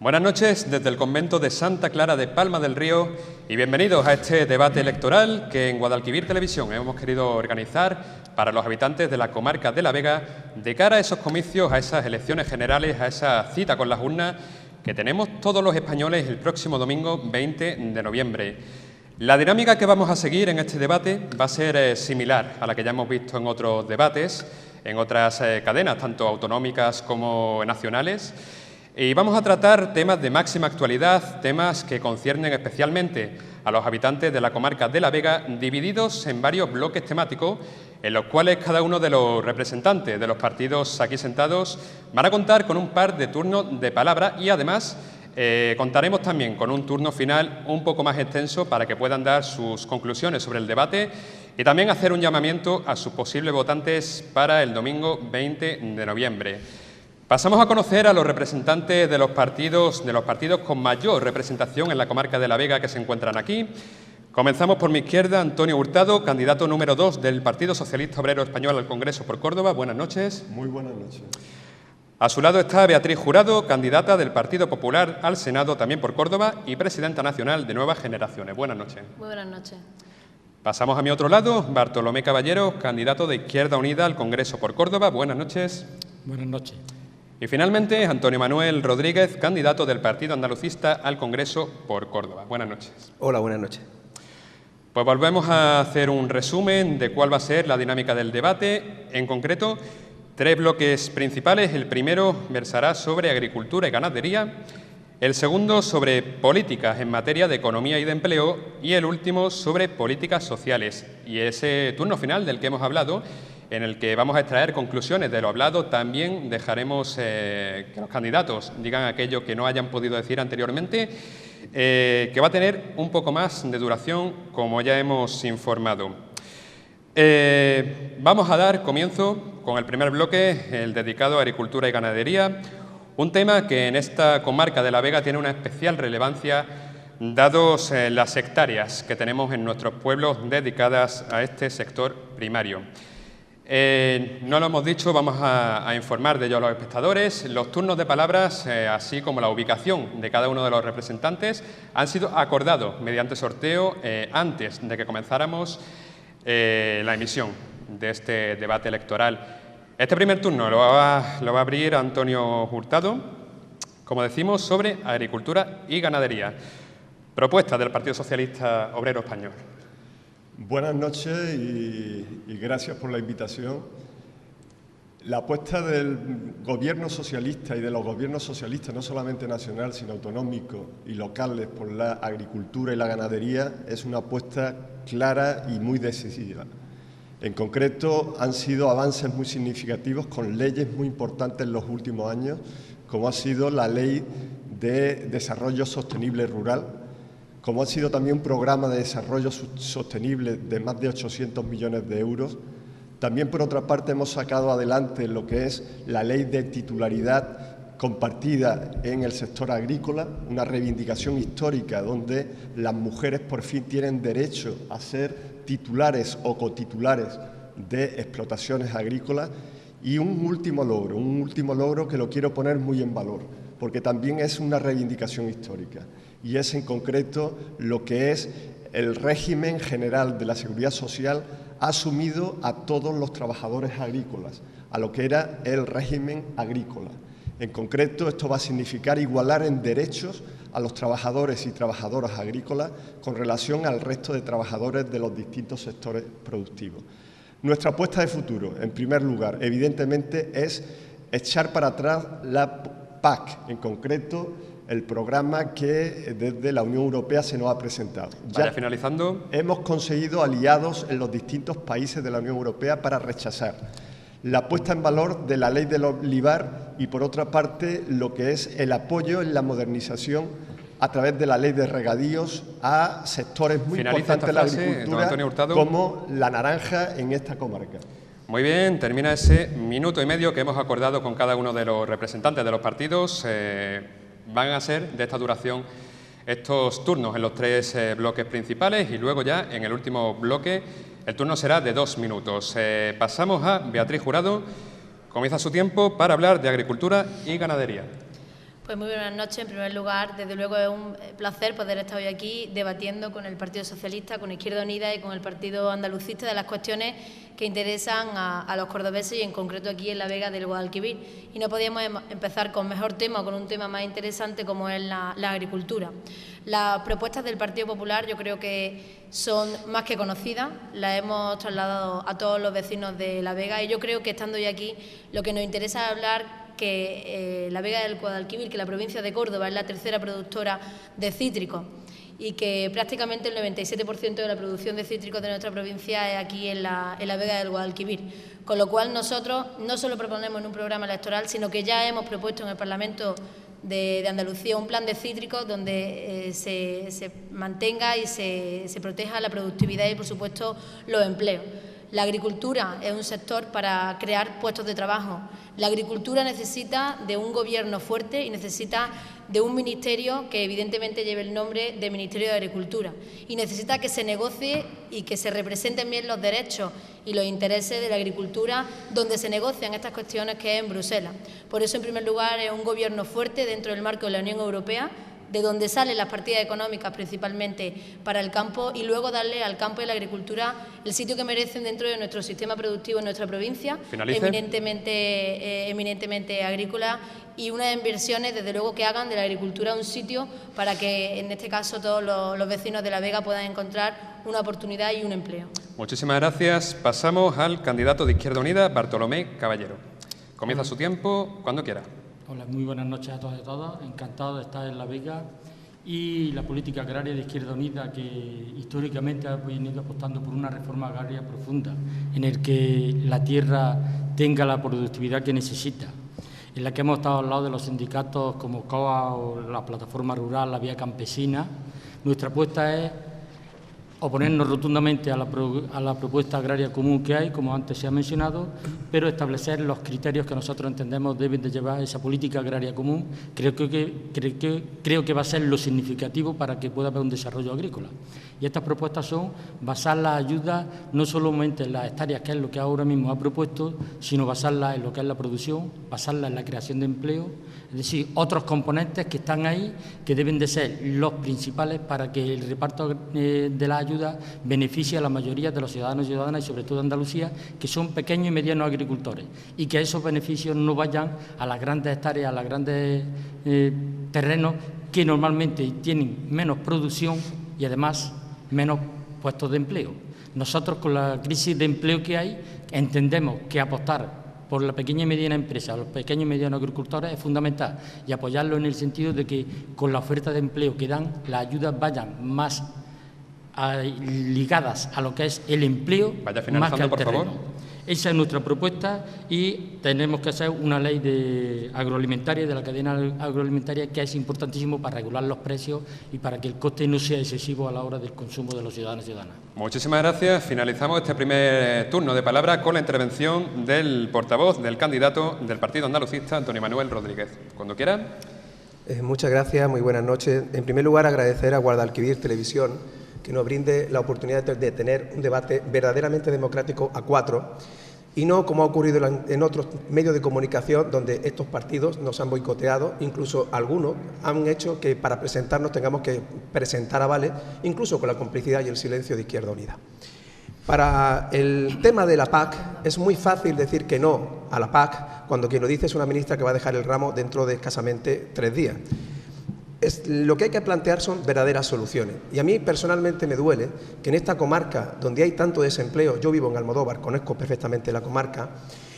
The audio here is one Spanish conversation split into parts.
Buenas noches desde el convento de Santa Clara de Palma del Río y bienvenidos a este debate electoral que en Guadalquivir Televisión hemos querido organizar para los habitantes de la comarca de La Vega de cara a esos comicios, a esas elecciones generales, a esa cita con las urnas que tenemos todos los españoles el próximo domingo 20 de noviembre. La dinámica que vamos a seguir en este debate va a ser similar a la que ya hemos visto en otros debates, en otras cadenas, tanto autonómicas como nacionales. Y vamos a tratar temas de máxima actualidad, temas que conciernen especialmente a los habitantes de la comarca de La Vega, divididos en varios bloques temáticos, en los cuales cada uno de los representantes de los partidos aquí sentados van a contar con un par de turnos de palabra y además contaremos también con un turno final un poco más extenso para que puedan dar sus conclusiones sobre el debate y también hacer un llamamiento a sus posibles votantes para el domingo 20 de noviembre. Pasamos a conocer a los representantes de los partidos con mayor representación en la comarca de La Vega que se encuentran aquí. Comenzamos por mi izquierda, Antonio Hurtado, candidato número 2 del Partido Socialista Obrero Español al Congreso por Córdoba. Buenas noches. Muy buenas noches. A su lado está Beatriz Jurado, candidata del Partido Popular al Senado también por Córdoba y presidenta nacional de Nuevas Generaciones. Buenas noches. Muy buenas noches. Pasamos a mi otro lado, Bartolomé Caballero, candidato de Izquierda Unida al Congreso por Córdoba. Buenas noches. Buenas noches. Y finalmente, Antonio Manuel Rodríguez, candidato del Partido Andalucista al Congreso por Córdoba. Buenas noches. Hola, buenas noches. Pues volvemos a hacer un resumen de cuál va a ser la dinámica del debate. En concreto, 3 bloques principales. El primero versará sobre agricultura y ganadería, el segundo sobre políticas en materia de economía y de empleo y el último sobre políticas sociales. Y ese turno final del que hemos hablado, en el que vamos a extraer conclusiones de lo hablado, también dejaremos que los candidatos digan aquello que no hayan podido decir anteriormente, que va a tener un poco más de duración, como ya hemos informado. Vamos a dar comienzo con el primer bloque, el dedicado a agricultura y ganadería, un tema que en esta comarca de La Vega tiene una especial relevancia, dados las hectáreas que tenemos en nuestros pueblos dedicadas a este sector primario. No lo hemos dicho, vamos a informar de ello a los espectadores. Los turnos de palabras, así como la ubicación de cada uno de los representantes, han sido acordados mediante sorteo antes de que comenzáramos la emisión de este debate electoral. Este primer turno lo va a abrir Antonio Hurtado, como decimos, sobre agricultura y ganadería. Propuesta del Partido Socialista Obrero Español. Buenas noches y gracias por la invitación. La apuesta del gobierno socialista y de los gobiernos socialistas, no solamente nacional, sino autonómicos y locales, por la agricultura y la ganadería, es una apuesta clara y muy decisiva. En concreto, han sido avances muy significativos con leyes muy importantes en los últimos años, como ha sido la Ley de Desarrollo Sostenible Rural, como ha sido también un programa de desarrollo sostenible de más de 800 millones de euros. También, por otra parte, hemos sacado adelante lo que es la ley de titularidad compartida en el sector agrícola, una reivindicación histórica donde las mujeres por fin tienen derecho a ser titulares o cotitulares de explotaciones agrícolas. Y un último logro que lo quiero poner muy en valor, porque también es una reivindicación histórica, y es en concreto lo que es el régimen general de la Seguridad Social ha asumido a todos los trabajadores agrícolas, a lo que era el régimen agrícola. En concreto, esto va a significar igualar en derechos a los trabajadores y trabajadoras agrícolas con relación al resto de trabajadores de los distintos sectores productivos. Nuestra apuesta de futuro, en primer lugar, evidentemente, es echar para atrás la PAC, en concreto, el programa que desde la Unión Europea se nos ha presentado. Ya finalizando. Hemos conseguido aliados en los distintos países de la Unión Europea para rechazar la puesta en valor de la ley del olivar y, por otra parte, lo que es el apoyo en la modernización a través de la ley de regadíos a sectores muy importantes de la agricultura, como la naranja en esta comarca. Muy bien, termina ese minuto y medio que hemos acordado con cada uno de los representantes de los partidos. Van a ser de esta duración estos turnos en los 3 bloques principales y luego ya en el último bloque el turno será de 2 minutos. Pasamos a Beatriz Jurado. Comienza su tiempo para hablar de agricultura y ganadería. Pues muy buenas noches. En primer lugar, desde luego es un placer poder estar hoy aquí debatiendo con el Partido Socialista, con Izquierda Unida y con el Partido Andalucista de las cuestiones que interesan a los cordobeses y en concreto aquí en la Vega del Guadalquivir. Y no podíamos empezar con mejor tema, con un tema más interesante como es la agricultura. Las propuestas del Partido Popular yo creo que son más que conocidas, las hemos trasladado a todos los vecinos de la Vega y yo creo que estando hoy aquí lo que nos interesa es hablar que la Vega del Guadalquivir, que la provincia de Córdoba es la tercera productora de cítricos y que prácticamente el 97% de la producción de cítricos de nuestra provincia es aquí en la Vega del Guadalquivir. Con lo cual nosotros no solo proponemos en un programa electoral, sino que ya hemos propuesto en el Parlamento de Andalucía un plan de cítricos donde se mantenga y se proteja la productividad y, por supuesto, los empleos. La agricultura es un sector para crear puestos de trabajo. La agricultura necesita de un gobierno fuerte y necesita de un ministerio que evidentemente lleve el nombre de Ministerio de Agricultura y necesita que se negocie y que se representen bien los derechos y los intereses de la agricultura donde se negocian estas cuestiones, que es en Bruselas. Por eso, en primer lugar, es un gobierno fuerte dentro del marco de la Unión Europea, de donde salen las partidas económicas principalmente para el campo y luego darle al campo y a la agricultura el sitio que merecen dentro de nuestro sistema productivo en nuestra provincia, eminentemente agrícola, y unas inversiones desde luego que hagan de la agricultura un sitio para que en este caso todos los vecinos de La Vega puedan encontrar una oportunidad y un empleo. Muchísimas gracias. Pasamos al candidato de Izquierda Unida, Bartolomé Caballero. Comienza su tiempo cuando quiera. Hola, muy buenas noches a todas y todos. Encantado de estar en La Vega y la política agraria de Izquierda Unida, que históricamente ha venido apostando por una reforma agraria profunda, en el que la tierra tenga la productividad que necesita, en la que hemos estado al lado de los sindicatos como COA o la Plataforma Rural, la Vía Campesina. Nuestra apuesta es oponernos rotundamente a la propuesta agraria común que hay, como antes se ha mencionado, pero establecer los criterios que nosotros entendemos deben de llevar esa política agraria común. Creo que va a ser lo significativo para que pueda haber un desarrollo agrícola. Y estas propuestas son basar las ayudas no solamente en las hectáreas, que es lo que ahora mismo ha propuesto, sino basarlas en lo que es la producción, basarlas en la creación de empleo, es decir, otros componentes que están ahí, que deben de ser los principales para que el reparto de la ayuda beneficie a la mayoría de los ciudadanos y ciudadanas y sobre todo de Andalucía, que son pequeños y medianos agricultores, y que esos beneficios no vayan a las grandes hectáreas, a los grandes terrenos que normalmente tienen menos producción y además menos puestos de empleo. Nosotros, con la crisis de empleo que hay, entendemos que apostar por la pequeña y mediana empresa, los pequeños y medianos agricultores es fundamental, y apoyarlo en el sentido de que con la oferta de empleo que dan, las ayudas vayan más ligadas a lo que es el empleo, más que al terreno. Esa es nuestra propuesta y tenemos que hacer una ley de agroalimentaria, de la cadena agroalimentaria, que es importantísimo para regular los precios y para que el coste no sea excesivo a la hora del consumo de los ciudadanos y ciudadanas. Muchísimas gracias. Finalizamos este primer turno de palabra con la intervención del portavoz del candidato del Partido Andalucista, Antonio Manuel Rodríguez. Cuando quieran. Muchas gracias, muy buenas noches. En primer lugar, agradecer a Guadalquivir Televisión que nos brinde la oportunidad de tener un debate verdaderamente democrático a cuatro y no como ha ocurrido en otros medios de comunicación donde estos partidos nos han boicoteado, incluso algunos han hecho que para presentarnos tengamos que presentar avales, incluso con la complicidad y el silencio de Izquierda Unida. Para el tema de la PAC es muy fácil decir que no a la PAC cuando quien lo dice es una ministra que va a dejar el ramo dentro de escasamente 3 días. Lo que hay que plantear son verdaderas soluciones. Y a mí personalmente me duele que en esta comarca donde hay tanto desempleo, yo vivo en Almodóvar, conozco perfectamente la comarca,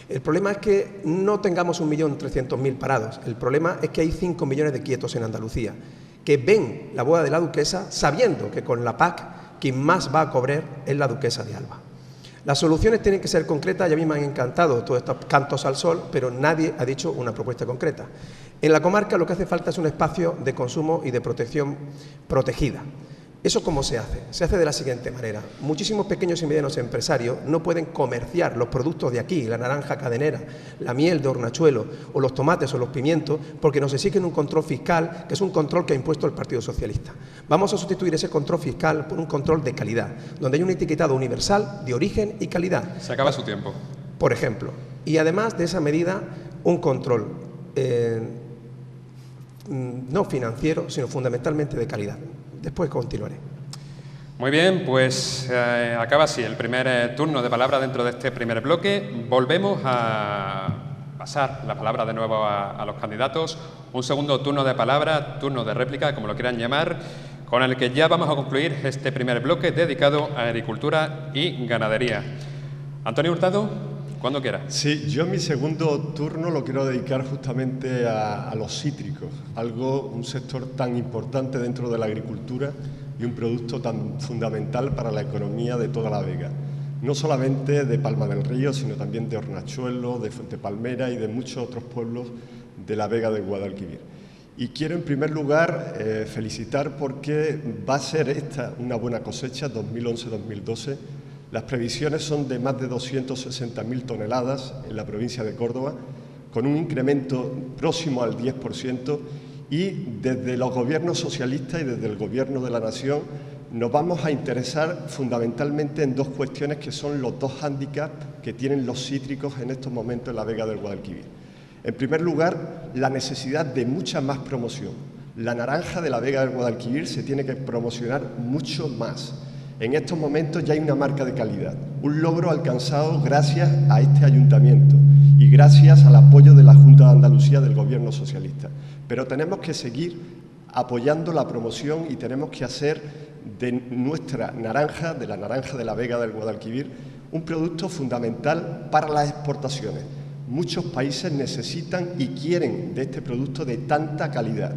el problema es que no tengamos 1.300.000 parados. El problema es que hay 5 millones de quietos en Andalucía, que ven la boda de la duquesa sabiendo que con la PAC quien más va a cobrar es la duquesa de Alba. Las soluciones tienen que ser concretas y a mí me han encantado todos estos cantos al sol, pero nadie ha dicho una propuesta concreta. En la comarca lo que hace falta es un espacio de consumo y de protección protegida. ¿Eso cómo se hace? Se hace de la siguiente manera. Muchísimos pequeños y medianos empresarios no pueden comerciar los productos de aquí, la naranja cadenera, la miel de hornachuelo o los tomates o los pimientos, porque nos exigen un control fiscal, que es un control que ha impuesto el Partido Socialista. Vamos a sustituir ese control fiscal por un control de calidad, donde hay un etiquetado universal de origen y calidad. Se acaba su tiempo. Por ejemplo. Y además de esa medida, un control no financiero, sino fundamentalmente de calidad. Después continuaré. Muy bien, pues acaba así el primer turno de palabra dentro de este primer bloque. Volvemos a pasar la palabra de nuevo a los candidatos. Un segundo turno de palabra, turno de réplica, como lo quieran llamar, con el que ya vamos a concluir este primer bloque dedicado a agricultura y ganadería. Antonio Hurtado, cuando quiera. Sí, yo en mi segundo turno lo quiero dedicar justamente a los cítricos, un sector tan importante dentro de la agricultura y un producto tan fundamental para la economía de toda la Vega. No solamente de Palma del Río, sino también de Hornachuelo, de Fuente Palmera y de muchos otros pueblos de la Vega de Guadalquivir. Y quiero en primer lugar felicitar porque va a ser esta una buena cosecha, 2011-2012. Las previsiones son de más de 260.000 toneladas en la provincia de Córdoba, con un incremento próximo al 10%, y desde los gobiernos socialistas y desde el Gobierno de la Nación nos vamos a interesar fundamentalmente en dos cuestiones que son los dos hándicaps que tienen los cítricos en estos momentos en la Vega del Guadalquivir. En primer lugar, la necesidad de mucha más promoción. La naranja de la Vega del Guadalquivir se tiene que promocionar mucho más. En estos momentos ya hay una marca de calidad, un logro alcanzado gracias a este ayuntamiento y gracias al apoyo de la Junta de Andalucía del Gobierno socialista. Pero tenemos que seguir apoyando la promoción y tenemos que hacer de nuestra naranja, de la naranja de la Vega del Guadalquivir, un producto fundamental para las exportaciones. Muchos países necesitan y quieren de este producto de tanta calidad.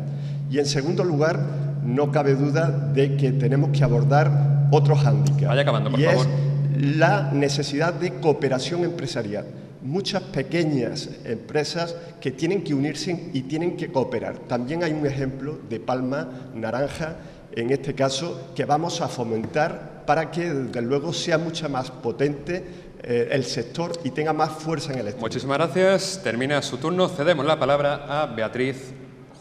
Y en segundo lugar, no cabe duda de que tenemos que abordar otros hándicaps. Vaya acabando, por favor. Y es la necesidad de cooperación empresarial. Muchas pequeñas empresas que tienen que unirse y tienen que cooperar. También hay un ejemplo de palma naranja, en este caso, que vamos a fomentar para que, desde luego, sea mucho más potente el sector y tenga más fuerza en el exterior. Muchísimas gracias. Termina su turno. Cedemos la palabra a Beatriz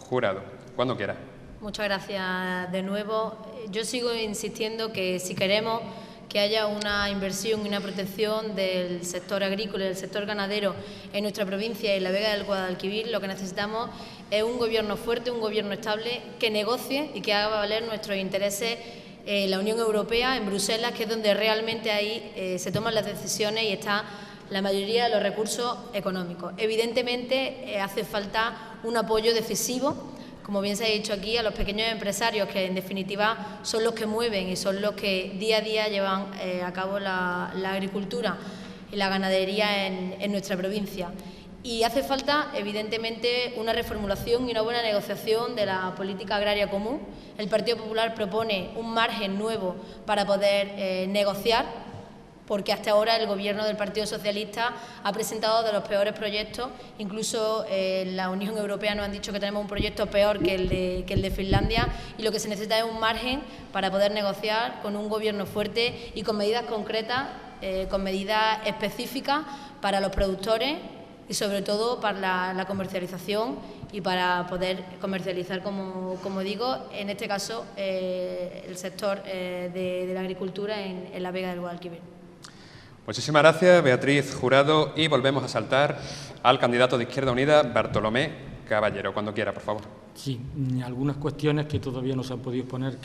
Jurado. Cuando quiera. Muchas gracias de nuevo. Yo sigo insistiendo que si queremos que haya una inversión y una protección del sector agrícola y del sector ganadero en nuestra provincia y en la Vega del Guadalquivir, lo que necesitamos es un gobierno fuerte, un gobierno estable que negocie y que haga valer nuestros intereses en la Unión Europea, en Bruselas, que es donde realmente ahí se toman las decisiones y está la mayoría de los recursos económicos. Evidentemente hace falta un apoyo decisivo, como bien se ha dicho aquí, a los pequeños empresarios, que en definitiva son los que mueven y son los que día a día llevan a cabo la agricultura y la ganadería en nuestra provincia. Y hace falta, evidentemente, una reformulación y una buena negociación de la política agraria común. El Partido Popular propone un margen nuevo para poder negociar, porque hasta ahora el Gobierno del Partido Socialista ha presentado de los peores proyectos. Incluso la Unión Europea nos han dicho que tenemos un proyecto peor que el de Finlandia, y lo que se necesita es un margen para poder negociar con un Gobierno fuerte y con medidas concretas, con medidas específicas para los productores y sobre todo para la comercialización y para poder comercializar, como digo, en este caso el sector de la agricultura en la Vega del Guadalquivir. Muchísimas gracias, Beatriz Jurado, y volvemos a saltar al candidato de Izquierda Unida, Bartolomé Caballero. Cuando quiera, por favor. Sí, algunas cuestiones que todavía no se han podido exponer,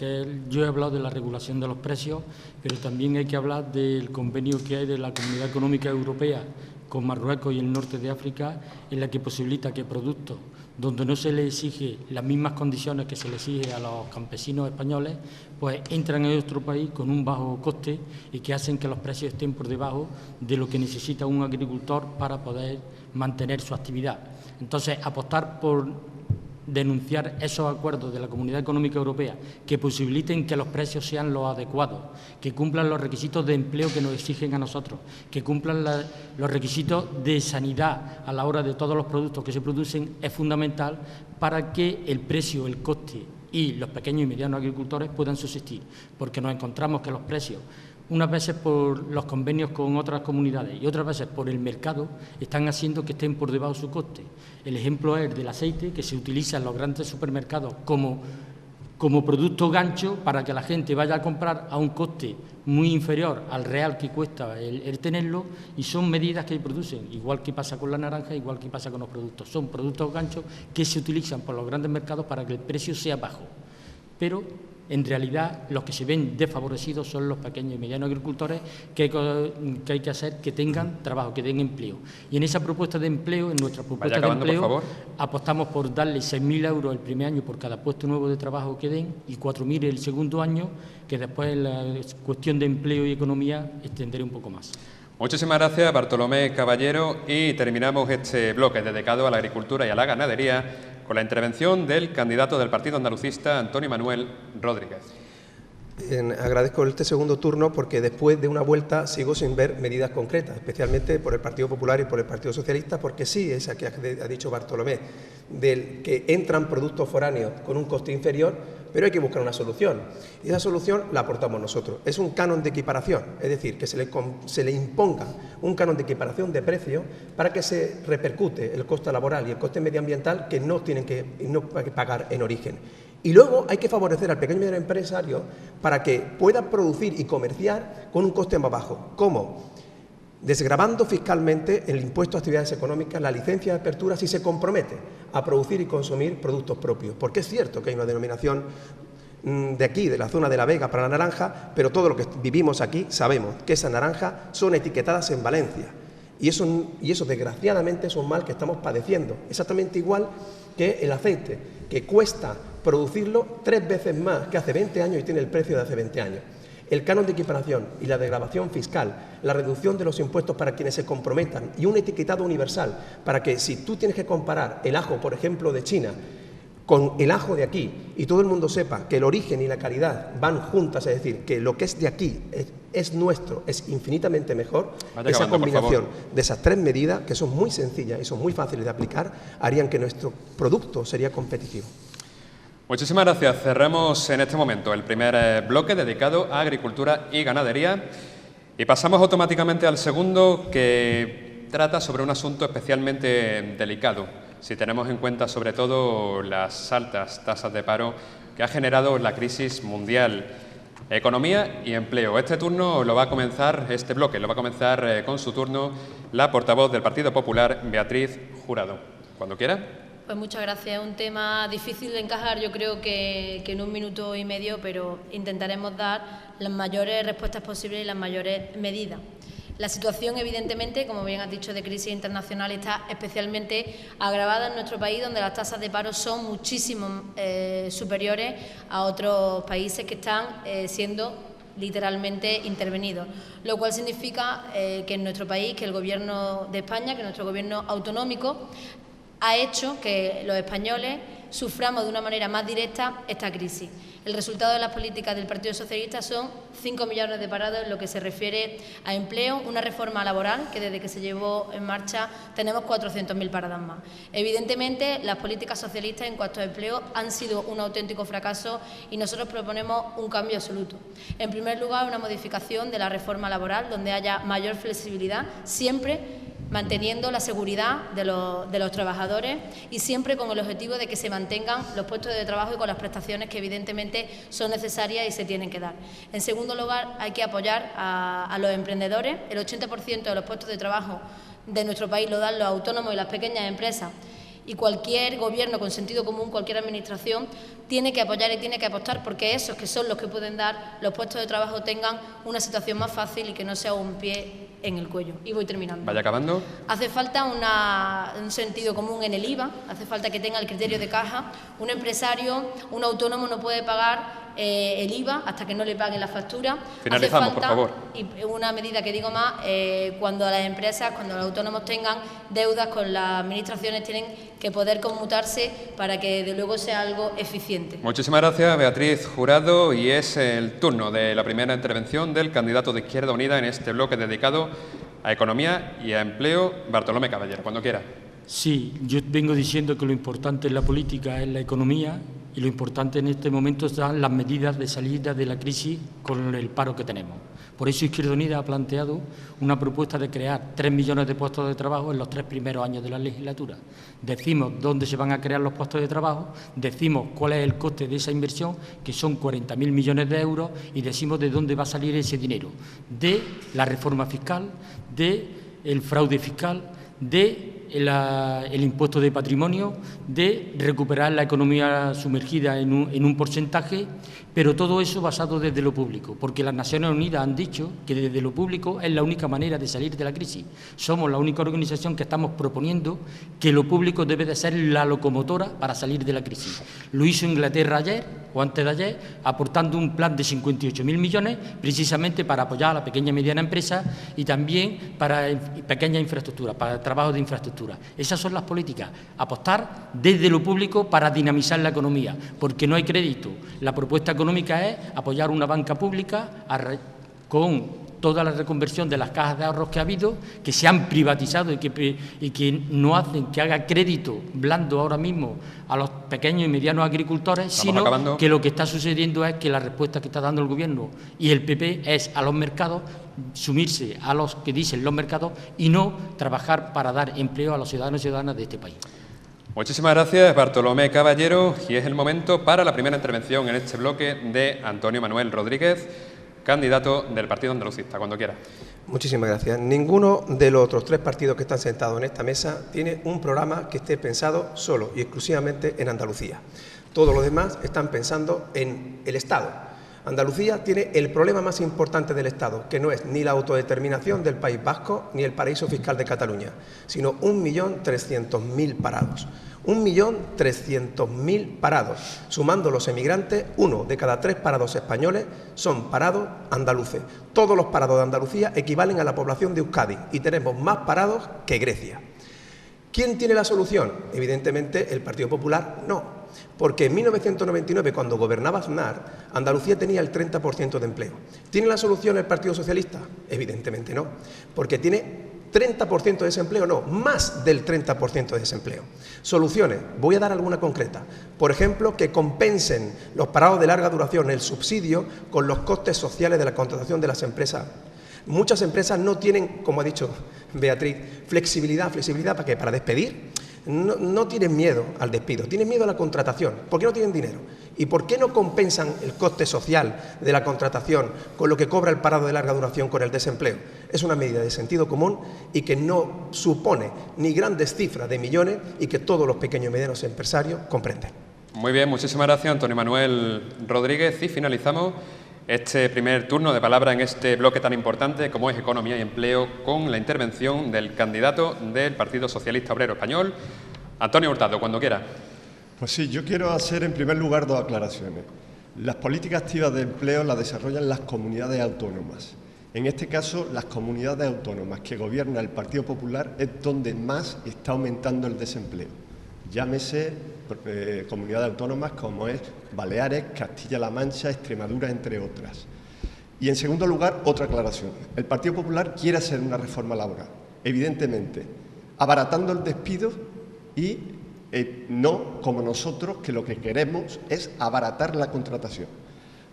yo he hablado de la regulación de los precios, pero también hay que hablar del convenio que hay de la Comunidad Económica Europea con Marruecos y el norte de África, en la que posibilita que productos donde no se le exige las mismas condiciones que se le exige a los campesinos españoles, pues entran en nuestro país con un bajo coste y que hacen que los precios estén por debajo de lo que necesita un agricultor para poder mantener su actividad. Entonces, apostar por denunciar esos acuerdos de la Comunidad Económica Europea que posibiliten que los precios sean los adecuados, que cumplan los requisitos de empleo que nos exigen a nosotros, que cumplan los requisitos de sanidad a la hora de todos los productos que se producen, es fundamental para que el precio, el coste y los pequeños y medianos agricultores puedan subsistir, porque nos encontramos que los precios, unas veces por los convenios con otras comunidades y otras veces por el mercado, están haciendo que estén por debajo de su coste. El ejemplo es el del aceite, que se utiliza en los grandes supermercados como como producto gancho para que la gente vaya a comprar a un coste muy inferior al real que cuesta el tenerlo, y son medidas que producen, igual que pasa con la naranja, igual que pasa con los productos. Son productos ganchos que se utilizan por los grandes mercados para que el precio sea bajo. Pero en realidad los que se ven desfavorecidos son los pequeños y medianos agricultores, que hay que hacer que tengan trabajo, que den empleo. Y en esa propuesta de empleo, en nuestra propuesta de empleo, apostamos por darle 6.000 euros el primer año por cada puesto nuevo de trabajo que den y 4.000 el segundo año, que después la cuestión de empleo y economía extenderé un poco más. Muchísimas gracias, Bartolomé Caballero, y terminamos este bloque dedicado a la agricultura y a la ganadería con la intervención del candidato del Partido Andalucista, Antonio Manuel Rodríguez. Agradezco este segundo turno porque después de una vuelta sigo sin ver medidas concretas, especialmente por el Partido Popular y por el Partido Socialista, porque sí, esa que ha dicho Bartolomé, del que entran productos foráneos con un coste inferior, pero hay que buscar una solución. Y esa solución la aportamos nosotros. Es un canon de equiparación, es decir, que se le imponga un canon de equiparación de precios para que se repercute el coste laboral y el coste medioambiental que no tienen que pagar en origen. Y luego hay que favorecer al pequeño y mediano empresario para que pueda producir y comerciar con un coste más bajo. ¿Cómo? Desgravando fiscalmente el impuesto a actividades económicas, la licencia de apertura, si se compromete a producir y consumir productos propios. Porque es cierto que hay una denominación de aquí, de la zona de La Vega, para la naranja, pero todo lo que vivimos aquí sabemos que esas naranjas son etiquetadas en Valencia. Y eso desgraciadamente es un mal que estamos padeciendo. Exactamente igual que el aceite, que cuesta producirlo 3 veces más que hace 20 años y tiene el precio de hace 20 años. El canon de equiparación y la desgravación fiscal, la reducción de los impuestos para quienes se comprometan y un etiquetado universal para que si tú tienes que comparar el ajo, por ejemplo, de China con el ajo de aquí y todo el mundo sepa que el origen y la calidad van juntas, es decir, que lo que es de aquí es nuestro, es infinitamente mejor, esa combinación de esas 3 medidas, que son muy sencillas y son muy fáciles de aplicar, harían que nuestro producto sería competitivo. Muchísimas gracias. Cerramos en este momento el primer bloque dedicado a agricultura y ganadería y pasamos automáticamente al segundo, que trata sobre un asunto especialmente delicado, si tenemos en cuenta sobre todo las altas tasas de paro que ha generado la crisis mundial. Economía y empleo. Este bloque lo va a comenzar con su turno la portavoz del Partido Popular, Beatriz Jurado. Cuando quiera. Pues muchas gracias. Es un tema difícil de encajar, yo creo que en 1 minuto y medio, pero intentaremos dar las mayores respuestas posibles y las mayores medidas. La situación, evidentemente, como bien has dicho, de crisis internacional está especialmente agravada en nuestro país, donde las tasas de paro son muchísimo superiores a otros países que están siendo literalmente intervenidos, lo cual significa que en nuestro país, que el Gobierno de España, que nuestro Gobierno autonómico, ha hecho que los españoles suframos de una manera más directa esta crisis. El resultado de las políticas del Partido Socialista son 5 millones de parados en lo que se refiere a empleo, una reforma laboral que desde que se llevó en marcha tenemos 400.000 paradas más. Evidentemente, las políticas socialistas en cuanto a empleo han sido un auténtico fracaso y nosotros proponemos un cambio absoluto. En primer lugar, una modificación de la reforma laboral donde haya mayor flexibilidad, siempre manteniendo la seguridad de los trabajadores y siempre con el objetivo de que se mantengan los puestos de trabajo y con las prestaciones que evidentemente son necesarias y se tienen que dar. En segundo lugar, hay que apoyar a los emprendedores. El 80% de los puestos de trabajo de nuestro país lo dan los autónomos y las pequeñas empresas, y cualquier gobierno con sentido común, cualquier administración, tiene que apoyar y tiene que apostar porque esos que son los que pueden dar los puestos de trabajo tengan una situación más fácil y que no sea un pie en el cuello. Y voy terminando. Vaya acabando. Hace falta un sentido común en el IVA, hace falta que tenga el criterio de caja. Un empresario, un autónomo no puede pagar el IVA hasta que no le paguen la factura. Finalizamos, hace falta, por favor. Y una medida que digo más, cuando las empresas, cuando los autónomos tengan deudas con las administraciones, tienen que poder conmutarse para que de luego sea algo eficiente. Muchísimas gracias, Beatriz Jurado, y es el turno de la primera intervención del candidato de Izquierda Unida en este bloque dedicado a economía y a empleo, Bartolomé Caballero. Cuando quiera. Sí, yo vengo diciendo que lo importante en la política es la economía y lo importante en este momento son las medidas de salida de la crisis con el paro que tenemos. Por eso Izquierda Unida ha planteado una propuesta de crear 3 millones de puestos de trabajo en los 3 primeros años de la legislatura. Decimos dónde se van a crear los puestos de trabajo, decimos cuál es el coste de esa inversión, que son 40.000 millones de euros, y decimos de dónde va a salir ese dinero. De la reforma fiscal, del fraude fiscal, el impuesto de patrimonio, de recuperar la economía sumergida en un porcentaje, pero todo eso basado desde lo público, porque las Naciones Unidas han dicho que desde lo público es la única manera de salir de la crisis. Somos la única organización que estamos proponiendo que lo público debe de ser la locomotora para salir de la crisis. Lo hizo Inglaterra ayer o antes de ayer, aportando un plan de 58.000 millones precisamente para apoyar a la pequeña y mediana empresa y también para pequeñas infraestructuras, para trabajo de infraestructura. Esas son las políticas, apostar desde lo público para dinamizar la economía, porque no hay crédito. La propuesta económica es apoyar una banca pública con toda la reconversión de las cajas de ahorros que ha habido, que se han privatizado y que no hacen que haga crédito blando ahora mismo a los pequeños y medianos agricultores, sino que lo que está sucediendo es que la respuesta que está dando el Gobierno y el PP es a los mercados, sumirse a los que dicen los mercados y no trabajar para dar empleo a los ciudadanos y ciudadanas de este país. Muchísimas gracias, Bartolomé Caballero, y es el momento para la primera intervención en este bloque de Antonio Manuel Rodríguez, candidato del Partido Andalucista, cuando quiera. Muchísimas gracias. Ninguno de los otros 3 partidos que están sentados en esta mesa tiene un programa que esté pensado solo y exclusivamente en Andalucía. Todos los demás están pensando en el Estado. Andalucía tiene el problema más importante del Estado, que no es ni la autodeterminación del País Vasco ni el paraíso fiscal de Cataluña, sino 1.300.000 parados. 1.300.000 parados. Sumando los emigrantes, 1 de cada 3 parados españoles son parados andaluces. Todos los parados de Andalucía equivalen a la población de Euskadi y tenemos más parados que Grecia. ¿Quién tiene la solución? Evidentemente el Partido Popular no. Porque en 1999, cuando gobernaba Aznar, Andalucía tenía el 30% de empleo. ¿Tiene la solución el Partido Socialista? Evidentemente no, porque tiene 30% de desempleo, no, más del 30% de desempleo. Soluciones, voy a dar alguna concreta. Por ejemplo, que compensen los parados de larga duración, el subsidio, con los costes sociales de la contratación de las empresas. Muchas empresas no tienen, como ha dicho Beatriz, flexibilidad. ¿Para qué? Para despedir. No tienen miedo al despido, tienen miedo a la contratación. ¿Por qué no tienen dinero? ¿Y por qué no compensan el coste social de la contratación con lo que cobra el parado de larga duración con el desempleo? Es una medida de sentido común y que no supone ni grandes cifras de millones y que todos los pequeños y medianos empresarios comprenden. Muy bien, muchísimas gracias, Antonio Manuel Rodríguez, y finalizamos este primer turno de palabra en este bloque tan importante como es Economía y Empleo, con la intervención del candidato del Partido Socialista Obrero Español, Antonio Hurtado, cuando quiera. Pues sí, yo quiero hacer en primer lugar 2 aclaraciones. Las políticas activas de empleo las desarrollan las comunidades autónomas. En este caso, las comunidades autónomas que gobierna el Partido Popular es donde más está aumentando el desempleo. Llámese comunidades autónomas como es Baleares, Castilla-La Mancha, Extremadura, entre otras. Y en segundo lugar, otra aclaración. El Partido Popular quiere hacer una reforma laboral, evidentemente, abaratando el despido y no como nosotros, que lo que queremos es abaratar la contratación.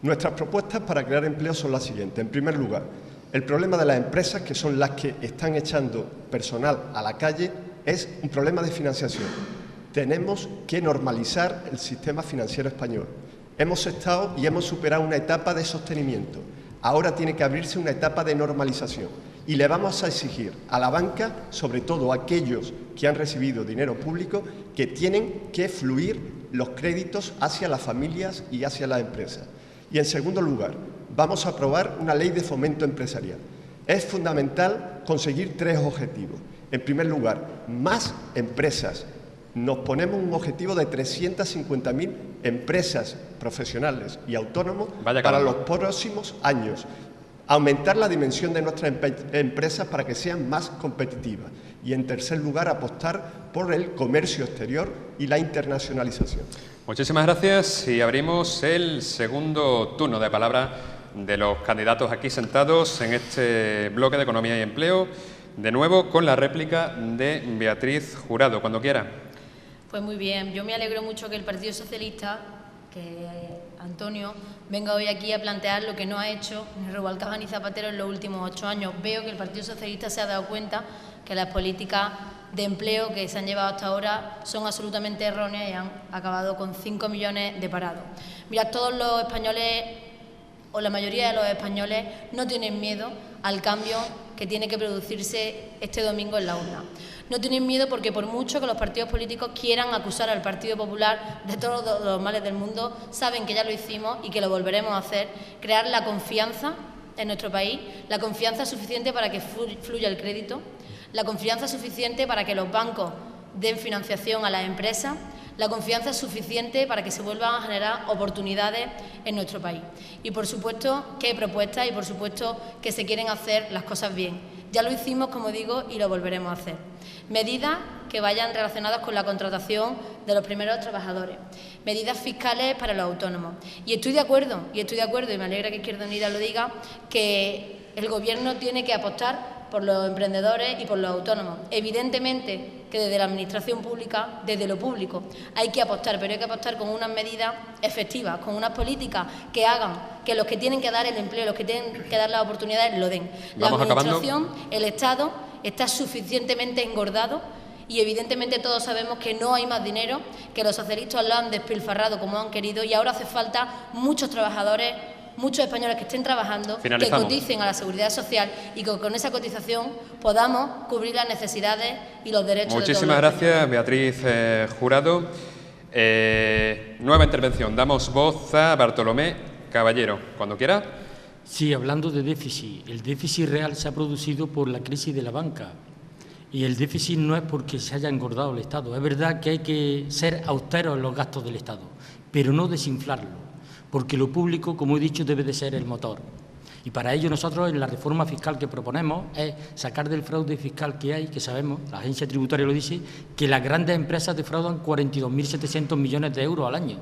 Nuestras propuestas para crear empleo son las siguientes. En primer lugar, el problema de las empresas, que son las que están echando personal a la calle, es un problema de financiación. Tenemos que normalizar el sistema financiero español. Hemos estado y hemos superado una etapa de sostenimiento. Ahora tiene que abrirse una etapa de normalización. Y le vamos a exigir a la banca, sobre todo a aquellos que han recibido dinero público, que tienen que fluir los créditos hacia las familias y hacia las empresas. Y en segundo lugar, vamos a aprobar una ley de fomento empresarial. Es fundamental conseguir 3 objetivos. En primer lugar, más empresas. Nos ponemos un objetivo de 350.000 empresas profesionales y autónomos para los próximos años. Aumentar la dimensión de nuestras empresas para que sean más competitivas. Y en tercer lugar, apostar por el comercio exterior y la internacionalización. Muchísimas gracias y abrimos el segundo turno de palabra de los candidatos aquí sentados en este bloque de Economía y Empleo. de nuevo con la réplica de Beatriz Jurado. Cuando quiera. Pues muy bien, yo me alegro mucho que el Partido Socialista, que Antonio, venga hoy aquí a plantear lo que no ha hecho ni Rubalcaba ni Zapatero en los últimos 8 años. Veo que el Partido Socialista se ha dado cuenta que las políticas de empleo que se han llevado hasta ahora son absolutamente erróneas y han acabado con 5 millones de parados. Mirad, todos los españoles, o la mayoría de los españoles, no tienen miedo al cambio que tiene que producirse este domingo en la urna. No tienen miedo porque por mucho que los partidos políticos quieran acusar al Partido Popular de todos los males del mundo, saben que ya lo hicimos y que lo volveremos a hacer, crear la confianza en nuestro país, la confianza suficiente para que fluya el crédito, la confianza suficiente para que los bancos den financiación a las empresas, la confianza suficiente para que se vuelvan a generar oportunidades en nuestro país. Y por supuesto que hay propuestas y por supuesto que se quieren hacer las cosas bien. Ya lo hicimos, como digo, y lo volveremos a hacer. Medidas que vayan relacionadas con la contratación de los primeros trabajadores. Medidas fiscales para los autónomos. Y estoy de acuerdo, y me alegra que Izquierda Unida lo diga, que el Gobierno tiene que apostar por los emprendedores y por los autónomos. Evidentemente que desde la Administración pública, desde lo público, hay que apostar, pero hay que apostar con unas medidas efectivas, con unas políticas que hagan que los que tienen que dar el empleo, los que tienen que dar las oportunidades, lo den. La Administración, el Estado, está suficientemente engordado y evidentemente todos sabemos que no hay más dinero, que los socialistas lo han despilfarrado como han querido y ahora hace falta muchos trabajadores, muchos españoles que estén trabajando, que coticen a la Seguridad Social y que con esa cotización podamos cubrir las necesidades y los derechos de todos. Muchísimas gracias, Beatriz Jurado. Nueva intervención. Damos voz a Bartolomé Caballero. Cuando quiera. Sí, hablando de déficit. El déficit real se ha producido por la crisis de la banca. Y el déficit no es porque se haya engordado el Estado. Es verdad que hay que ser austeros en los gastos del Estado, pero no desinflarlo, porque lo público, como he dicho, debe de ser el motor. Y para ello nosotros en la reforma fiscal que proponemos es sacar del fraude fiscal que hay, que sabemos, la agencia tributaria lo dice, que las grandes empresas defraudan 42.700 millones de euros al año.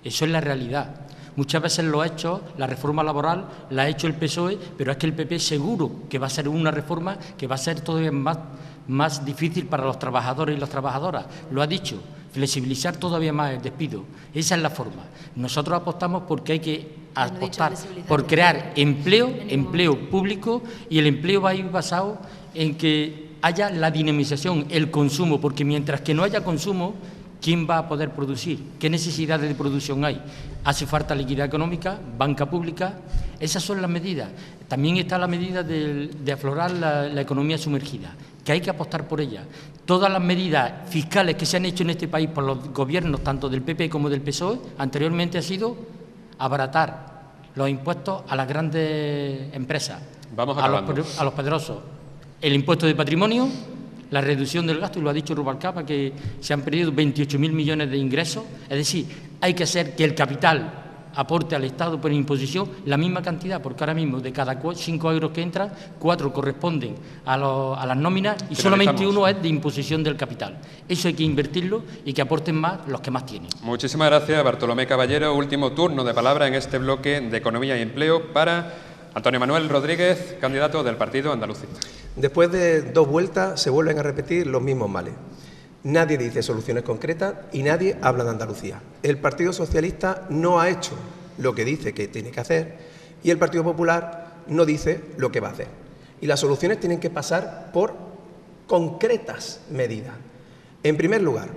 Eso es la realidad. Muchas veces lo ha hecho, la reforma laboral la ha hecho el PSOE, pero es que el PP seguro que va a ser una reforma que va a ser todavía más difícil para los trabajadores y las trabajadoras. Lo ha dicho, flexibilizar todavía más el despido. Esa es la forma. Nosotros apostamos porque hay que apostar por crear empleo público, y el empleo va a ir basado en que haya la dinamización, el consumo, porque mientras que no haya consumo, ¿quién va a poder producir? ¿Qué necesidades de producción hay? Hace falta liquidez económica, banca pública. Esas son las medidas. También está la medida de aflorar la economía sumergida, que hay que apostar por ella. Todas las medidas fiscales que se han hecho en este país por los gobiernos, tanto del PP como del PSOE, anteriormente ha sido abaratar los impuestos a las grandes empresas, a los poderosos. El impuesto de patrimonio, la reducción del gasto, y lo ha dicho Rubalcaba, que se han perdido 28.000 millones de ingresos. Es decir, hay que hacer que el capital aporte al Estado por imposición la misma cantidad, porque ahora mismo de cada 5 euros que entran, 4 corresponden a las nóminas y solamente 1 es de imposición del capital. Eso hay que invertirlo y que aporten más los que más tienen. Muchísimas gracias, Bartolomé Caballero. Último turno de palabra en este bloque de Economía y Empleo para Antonio Manuel Rodríguez, candidato del Partido Andalucista. Después de 2 vueltas se vuelven a repetir los mismos males. Nadie dice soluciones concretas y nadie habla de Andalucía. El Partido Socialista no ha hecho lo que dice que tiene que hacer y el Partido Popular no dice lo que va a hacer. Y las soluciones tienen que pasar por concretas medidas. En primer lugar,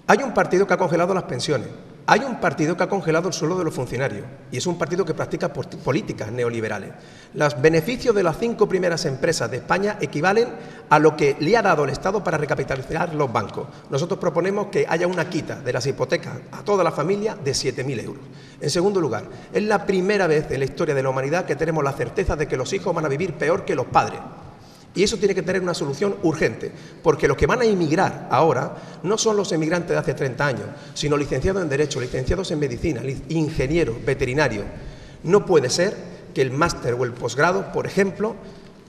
hay un partido que ha congelado las pensiones. Hay un partido que ha congelado el sueldo de los funcionarios y es un partido que practica políticas neoliberales. Los beneficios de las 5 primeras empresas de España equivalen a lo que le ha dado el Estado para recapitalizar los bancos. Nosotros proponemos que haya una quita de las hipotecas a toda la familia de 7.000 euros. En segundo lugar, es la primera vez en la historia de la humanidad que tenemos la certeza de que los hijos van a vivir peor que los padres. Y eso tiene que tener una solución urgente, porque los que van a emigrar ahora no son los emigrantes de hace 30 años, sino licenciados en Derecho, licenciados en Medicina, ingenieros, veterinarios. No puede ser que el máster o el posgrado, por ejemplo,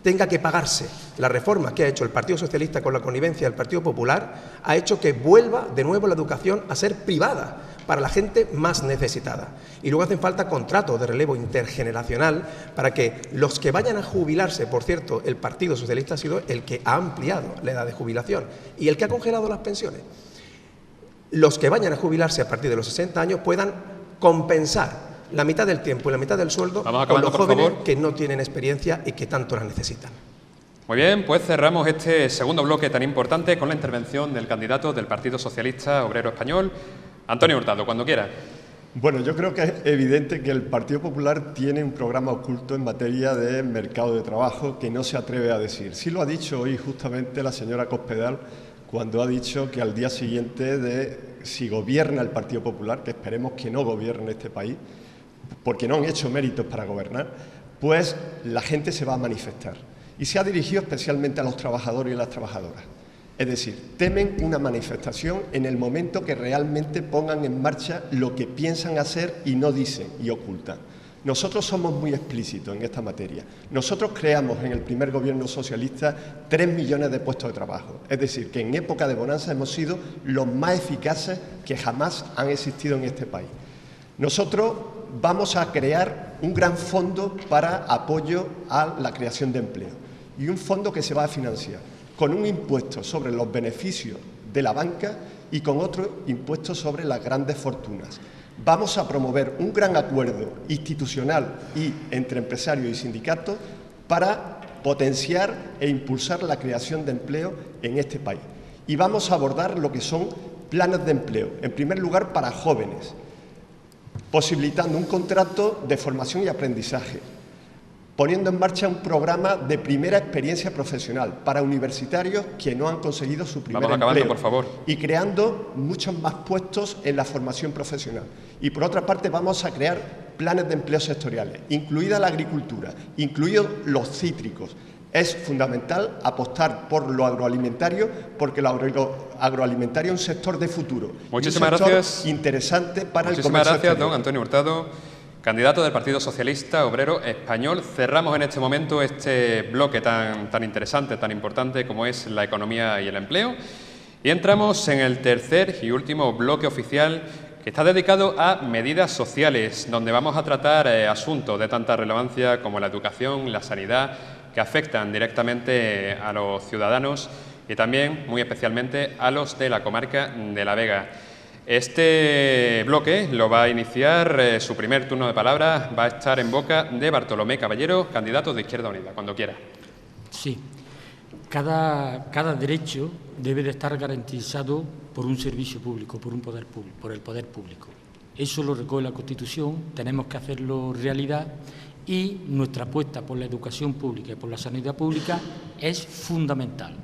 tenga que pagarse. La reforma que ha hecho el Partido Socialista con la connivencia del Partido Popular ha hecho que vuelva de nuevo la educación a ser privada para la gente más necesitada. Y luego hacen falta contratos de relevo intergeneracional para que los que vayan a jubilarse, por cierto, el Partido Socialista ha sido el que ha ampliado la edad de jubilación y el que ha congelado las pensiones. Los que vayan a jubilarse a partir de los 60 años puedan compensar la mitad del tiempo y la mitad del sueldo con los jóvenes que no tienen experiencia y que tanto la necesitan. Muy bien, pues cerramos este segundo bloque tan importante con la intervención del candidato del Partido Socialista Obrero Español, Antonio Hurtado, cuando quiera. Bueno, yo creo que es evidente que el Partido Popular tiene un programa oculto en materia de mercado de trabajo que no se atreve a decir. Sí lo ha dicho hoy justamente la señora Cospedal cuando ha dicho que al día siguiente de si gobierna el Partido Popular, que esperemos que no gobierne este país, porque no han hecho méritos para gobernar, pues la gente se va a manifestar. Y se ha dirigido especialmente a los trabajadores y las trabajadoras. Es decir, temen una manifestación en el momento que realmente pongan en marcha lo que piensan hacer y no dicen y ocultan. Nosotros somos muy explícitos en esta materia. Nosotros creamos en el primer gobierno socialista 3 millones de puestos de trabajo. Es decir, que en época de bonanza hemos sido los más eficaces que jamás han existido en este país. Nosotros vamos a crear un gran fondo para apoyo a la creación de empleo y un fondo que se va a financiar con un impuesto sobre los beneficios de la banca y con otro impuesto sobre las grandes fortunas. Vamos a promover un gran acuerdo institucional y entre empresarios y sindicatos para potenciar e impulsar la creación de empleo en este país. Y vamos a abordar lo que son planes de empleo, en primer lugar para jóvenes, posibilitando un contrato de formación y aprendizaje, poniendo en marcha un programa de primera experiencia profesional para universitarios que no han conseguido su primer empleo, por favor. Y creando muchos más puestos en la formación profesional. Y por otra parte vamos a crear planes de empleo sectoriales, incluida la agricultura, incluidos los cítricos. Es fundamental apostar por lo agroalimentario, porque lo agroalimentario es un sector de futuro. Muchísimas gracias. Interesante para el comercio. Muchísimas gracias, don Antonio Hurtado, candidato del Partido Socialista Obrero Español. Cerramos en este momento este bloque tan interesante, tan importante como es la economía y el empleo. Y entramos en el tercer y último bloque oficial, que está dedicado a medidas sociales, donde vamos a tratar asuntos de tanta relevancia como la educación, la sanidad, que afectan directamente a los ciudadanos y también, muy especialmente, a los de la comarca de La Vega. Este bloque lo va a iniciar, su primer turno de palabra va a estar en boca de Bartolomé Caballero, candidato de Izquierda Unida, cuando quiera. Sí, cada derecho debe de estar garantizado por un servicio público, por el poder público. Eso lo recoge la Constitución, tenemos que hacerlo realidad y nuestra apuesta por la educación pública y por la sanidad pública es fundamental.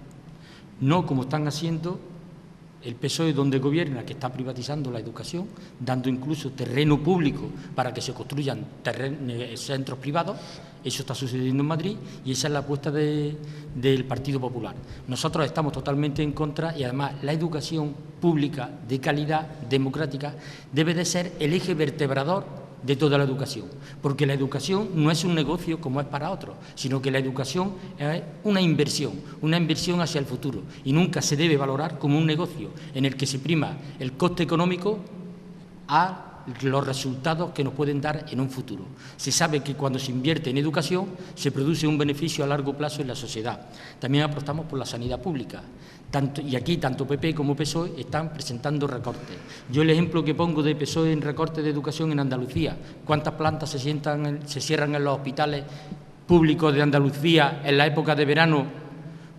No como están haciendo el PSOE donde gobierna, que está privatizando la educación, dando incluso terreno público para que se construyan centros privados. Eso está sucediendo en Madrid y esa es la apuesta del Partido Popular. Nosotros estamos totalmente en contra y además la educación pública de calidad democrática debe de ser el eje vertebrador de toda la educación, porque la educación no es un negocio como es para otros, sino que la educación es una inversión hacia el futuro y nunca se debe valorar como un negocio en el que se prima el coste económico a los resultados que nos pueden dar en un futuro. Se sabe que cuando se invierte en educación se produce un beneficio a largo plazo en la sociedad. También apostamos por la sanidad pública. Y aquí tanto PP como PSOE están presentando recortes. Yo el ejemplo que pongo de PSOE en recortes de educación en Andalucía, ¿cuántas plantas se cierran en los hospitales públicos de Andalucía en la época de verano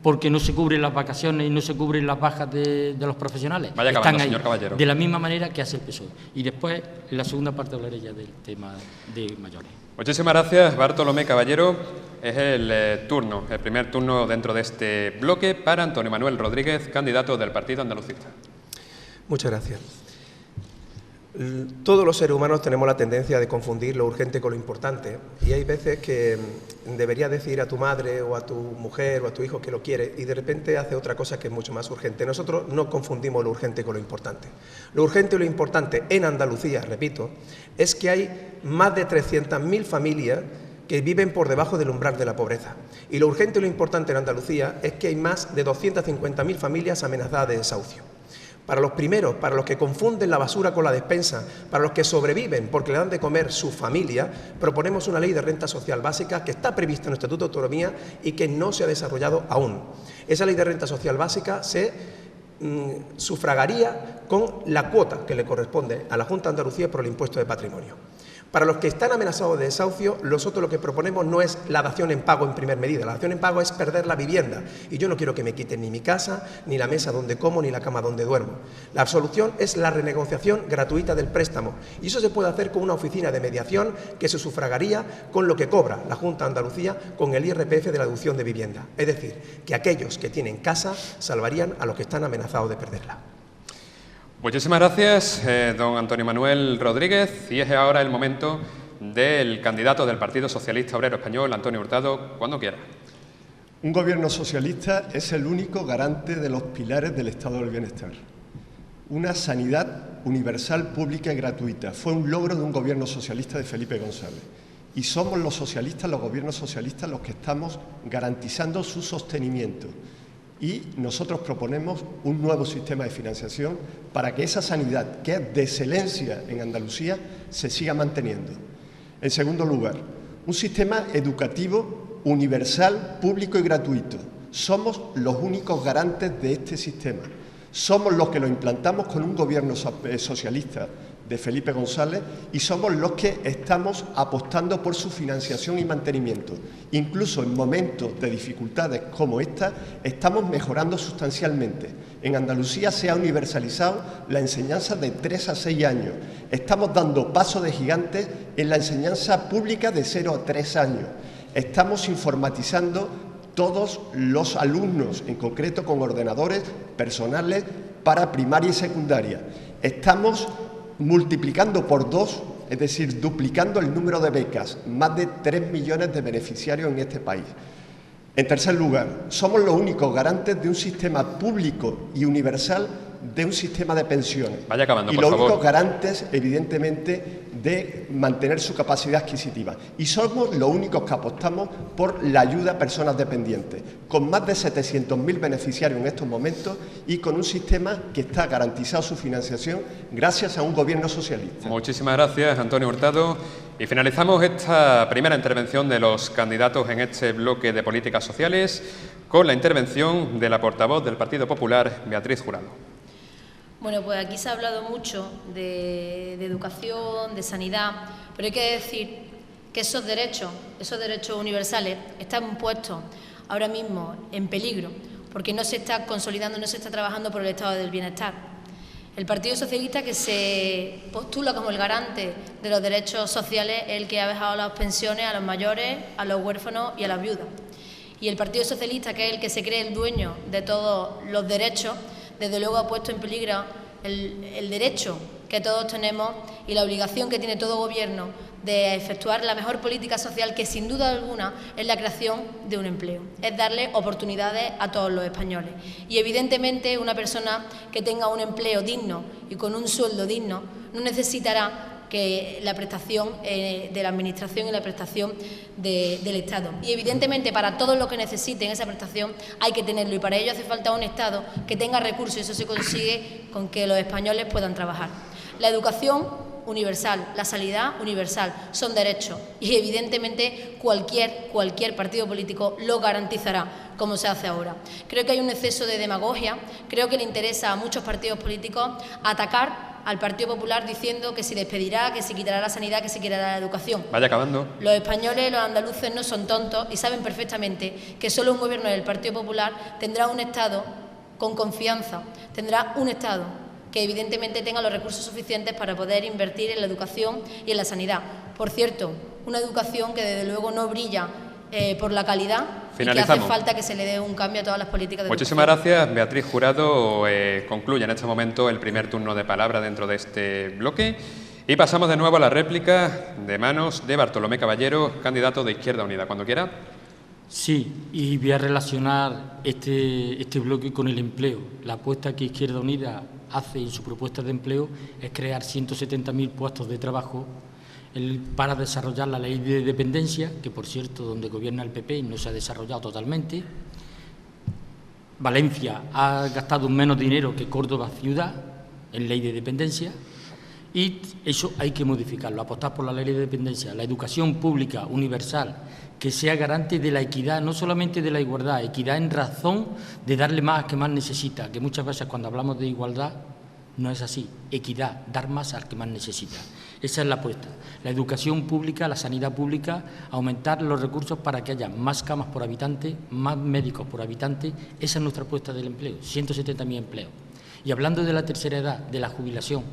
porque no se cubren las vacaciones y no se cubren las bajas de los profesionales? Vaya acabando, señor Caballero. De la misma manera que hace el PSOE. Y después, en la segunda parte, hablaré ya del tema de mayores. Muchísimas gracias, Bartolomé Caballero. Es el primer turno dentro de este bloque para Antonio Manuel Rodríguez, candidato del Partido Andalucista. Muchas gracias. Todos los seres humanos tenemos la tendencia de confundir lo urgente con lo importante y hay veces que deberías decir a tu madre o a tu mujer o a tu hijo que lo quiere y de repente hace otra cosa que es mucho más urgente. Nosotros no confundimos lo urgente con lo importante. Lo urgente y lo importante en Andalucía, repito, es que hay más de 300.000 familias que viven por debajo del umbral de la pobreza. Y lo urgente y lo importante en Andalucía es que hay más de 250.000 familias amenazadas de desahucio. Para los primeros, para los que confunden la basura con la despensa, para los que sobreviven porque le dan de comer su familia, proponemos una ley de renta social básica que está prevista en el Estatuto de Autonomía y que no se ha desarrollado aún. Esa ley de renta social básica se sufragaría con la cuota que le corresponde a la Junta de Andalucía por el impuesto de patrimonio. Para los que están amenazados de desahucio, nosotros lo que proponemos no es la dación en pago en primer medida. La dación en pago es perder la vivienda. Y yo no quiero que me quiten ni mi casa, ni la mesa donde como, ni la cama donde duermo. La solución es la renegociación gratuita del préstamo. Y eso se puede hacer con una oficina de mediación que se sufragaría con lo que cobra la Junta de Andalucía con el IRPF de la deducción de vivienda. Es decir, que aquellos que tienen casa salvarían a los que están amenazados de perderla. Muchísimas gracias, don Antonio Manuel Rodríguez. Y es ahora el momento del candidato del Partido Socialista Obrero Español, Antonio Hurtado, cuando quiera. Un gobierno socialista es el único garante de los pilares del Estado del Bienestar. Una sanidad universal, pública y gratuita fue un logro de un gobierno socialista de Felipe González. Y somos los socialistas, los gobiernos socialistas, los que estamos garantizando su sostenimiento. Y nosotros proponemos un nuevo sistema de financiación para que esa sanidad, que es de excelencia en Andalucía, se siga manteniendo. En segundo lugar, un sistema educativo universal, público y gratuito. Somos los únicos garantes de este sistema. Somos los que lo implantamos con un gobierno socialista de Felipe González y somos los que estamos apostando por su financiación y mantenimiento. Incluso en momentos de dificultades como esta, estamos mejorando sustancialmente. En Andalucía se ha universalizado la enseñanza de 3 a 6 años. Estamos dando pasos de gigantes en la enseñanza pública de 0 a 3 años. Estamos informatizando todos los alumnos, en concreto con ordenadores personales para primaria y secundaria. Estamos multiplicando por 2, es decir, duplicando el número de becas, más de 3 millones de beneficiarios en este país. En tercer lugar, somos los únicos garantes de un sistema público y universal de un sistema de pensiones. Vaya acabando, y por los favor. únicos garantes, evidentemente, de mantener su capacidad adquisitiva. Y somos los únicos que apostamos por la ayuda a personas dependientes, con más de 700.000 beneficiarios en estos momentos y con un sistema que está garantizado su financiación gracias a un gobierno socialista. Muchísimas gracias, Antonio Hurtado. Y finalizamos esta primera intervención de los candidatos en este bloque de políticas sociales con la intervención de la portavoz del Partido Popular, Beatriz Jurado. Bueno, pues aquí se ha hablado mucho de educación, de sanidad, pero hay que decir que esos derechos universales están puestos ahora mismo en peligro porque no se está consolidando, no se está trabajando por el estado del bienestar. El Partido Socialista, que se postula como el garante de los derechos sociales, es el que ha dejado las pensiones a los mayores, a los huérfanos y a las viudas. Y el Partido Socialista, que es el que se cree el dueño de todos los derechos, desde luego ha puesto en peligro el derecho que todos tenemos y la obligación que tiene todo gobierno de efectuar la mejor política social, que sin duda alguna es la creación de un empleo, es darle oportunidades a todos los españoles. Y evidentemente una persona que tenga un empleo digno y con un sueldo digno no necesitará que la prestación de la Administración y la prestación del Estado. Y evidentemente para todos los que necesiten esa prestación hay que tenerlo y para ello hace falta un Estado que tenga recursos y eso se consigue con que los españoles puedan trabajar. La educación universal, la sanidad universal, son derechos y evidentemente cualquier partido político lo garantizará como se hace ahora. Creo que hay un exceso de demagogia, creo que le interesa a muchos partidos políticos atacar al Partido Popular diciendo que se despedirá, que se quitará la sanidad, que se quitará la educación. Vaya acabando. Los españoles, los andaluces no son tontos y saben perfectamente que solo un gobierno del Partido Popular tendrá un Estado con confianza, tendrá un Estado que evidentemente tenga los recursos suficientes para poder invertir en la educación y en la sanidad. Por cierto, una educación que desde luego no brilla por la calidad y que hace falta que se le dé un cambio a todas las políticas de Muchísimas gracias, Beatriz Jurado. Concluye en este momento el primer turno de palabra dentro de este bloque y pasamos de nuevo a la réplica de manos de Bartolomé Caballero, candidato de Izquierda Unida. Cuando quiera. Sí, y voy a relacionar este bloque con el empleo. La apuesta que Izquierda Unida hace en su propuesta de empleo es crear 170.000 puestos de trabajo para desarrollar la ley de dependencia, que por cierto, donde gobierna el PP no se ha desarrollado totalmente. Valencia ha gastado menos dinero que Córdoba ciudad en ley de dependencia, y eso hay que modificarlo, apostar por la ley de dependencia, la educación pública universal, que sea garante de la equidad, no solamente de la igualdad, equidad en razón de darle más al que más necesita, que muchas veces cuando hablamos de igualdad no es así, equidad, dar más al que más necesita. Esa es la apuesta. La educación pública, la sanidad pública, aumentar los recursos para que haya más camas por habitante, más médicos por habitante. Esa es nuestra apuesta del empleo, 170.000 empleos. Y hablando de la tercera edad, de la jubilación,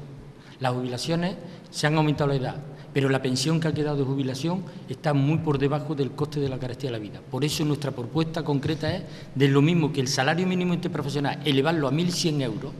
las jubilaciones se han aumentado la edad, pero la pensión que ha quedado de jubilación está muy por debajo del coste de la carestía de la vida. Por eso nuestra propuesta concreta es de lo mismo que el salario mínimo interprofesional, elevarlo a 1.100 euros,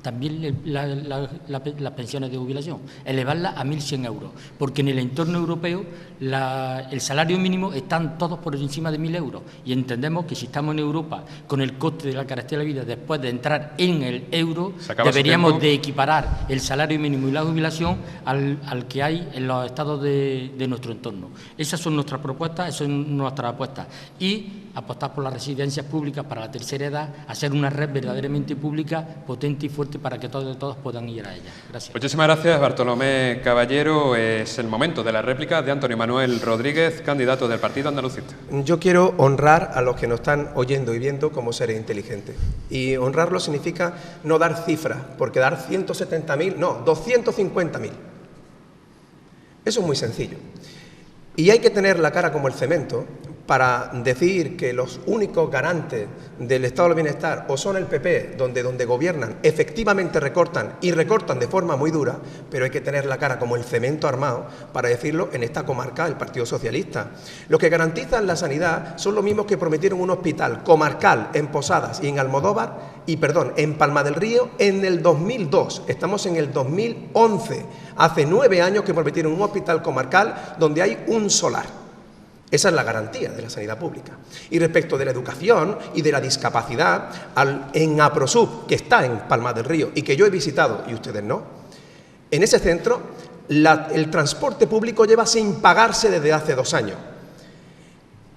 también las pensiones de jubilación, elevarlas a 1.100 euros, porque en el entorno europeo el salario mínimo están todos por encima de 1.000 euros, y entendemos que si estamos en Europa con el coste de la carestía de la vida después de entrar en el euro, deberíamos de equiparar el salario mínimo y la jubilación al que hay en los estados de nuestro entorno. Esas son nuestras propuestas, esas son nuestras apuestas, y apostar por las residencias públicas para la tercera edad, hacer una red verdaderamente pública, potente y fuerte para que todos puedan ir a ella. Gracias. Muchísimas gracias, Bartolomé Caballero. Es el momento de la réplica de Antonio Manuel Rodríguez, candidato del Partido Andalucista. Yo quiero honrar a los que nos están oyendo y viendo como seres inteligentes. Y honrarlo significa no dar cifras, porque dar 170.000, no, 250.000. Eso es muy sencillo. Y hay que tener la cara como el cemento para decir que los únicos garantes del estado del bienestar o son el PP, donde gobiernan, efectivamente recortan y recortan de forma muy dura, pero hay que tener la cara como el cemento armado para decirlo en esta comarca del Partido Socialista. Los que garantizan la sanidad son los mismos que prometieron un hospital comarcal en Posadas y en Almodóvar, en Palma del Río en el 2002. Estamos en el 2011. Hace 9 años que prometieron un hospital comarcal donde hay un solar. Esa es la garantía de la sanidad pública. Y respecto de la educación y de la discapacidad, en APROSUB, que está en Palma del Río y que yo he visitado y ustedes no, en ese centro el transporte público lleva sin pagarse desde hace 2 años.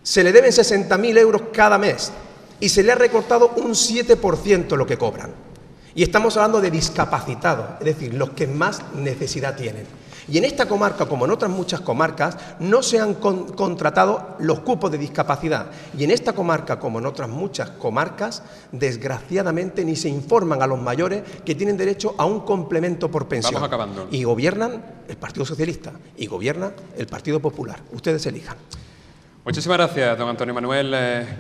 Se le deben 60.000 euros cada mes y se le ha recortado un 7% lo que cobran. Y estamos hablando de discapacitados, es decir, los que más necesidad tienen. Y en esta comarca, como en otras muchas comarcas, no se han contratado los cupos de discapacidad. Y en esta comarca, como en otras muchas comarcas, desgraciadamente ni se informan a los mayores que tienen derecho a un complemento por pensión. Vamos acabando. Y gobiernan el Partido Socialista y gobierna el Partido Popular. Ustedes elijan. Muchísimas gracias, don Antonio Manuel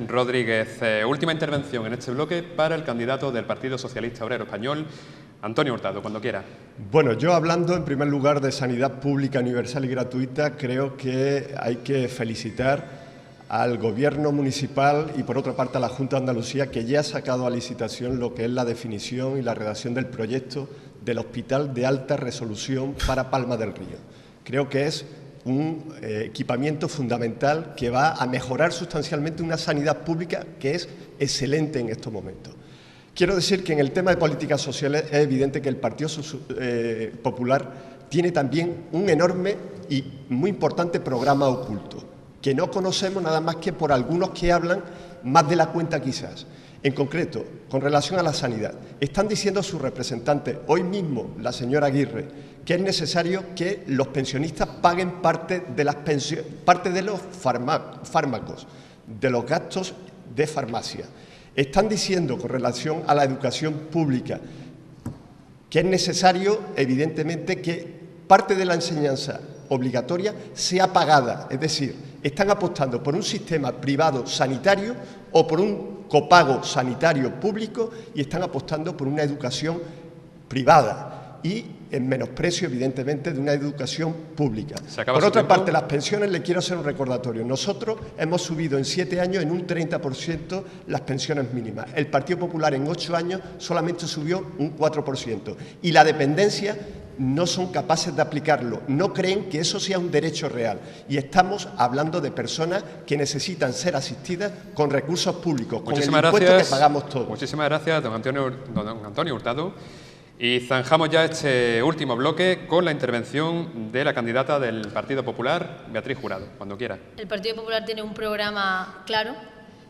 Rodríguez. Última intervención en este bloque para el candidato del Partido Socialista Obrero Español, Antonio Hurtado, cuando quiera. Bueno, yo hablando en primer lugar de sanidad pública, universal y gratuita, creo que hay que felicitar al Gobierno municipal y, por otra parte, a la Junta de Andalucía, que ya ha sacado a licitación lo que es la definición y la redacción del proyecto del Hospital de Alta Resolución para Palma del Río. Creo que es un equipamiento fundamental que va a mejorar sustancialmente una sanidad pública que es excelente en estos momentos. Quiero decir que en el tema de políticas sociales es evidente que el Partido Popular tiene también un enorme y muy importante programa oculto, que no conocemos nada más que por algunos que hablan más de la cuenta quizás. En concreto, con relación a la sanidad, están diciendo sus representantes, hoy mismo la señora Aguirre, que es necesario que los pensionistas paguen parte de los fármacos, de los gastos de farmacia. Están diciendo, con relación a la educación pública, que es necesario, evidentemente, que parte de la enseñanza obligatoria sea pagada. Es decir, están apostando por un sistema privado sanitario o por un copago sanitario público y están apostando por una educación privada y en menosprecio, evidentemente, de una educación pública. Por otra parte, las pensiones, le quiero hacer un recordatorio. Nosotros hemos subido en 7 años en un 30% las pensiones mínimas. El Partido Popular en 8 años solamente subió un 4%. Y la dependencia no son capaces de aplicarlo. No creen que eso sea un derecho real. Y estamos hablando de personas que necesitan ser asistidas con recursos públicos, con el impuesto que pagamos todos. Muchísimas gracias, don Antonio Hurtado. Y zanjamos ya este último bloque con la intervención de la candidata del Partido Popular, Beatriz Jurado, cuando quiera. El Partido Popular tiene un programa claro,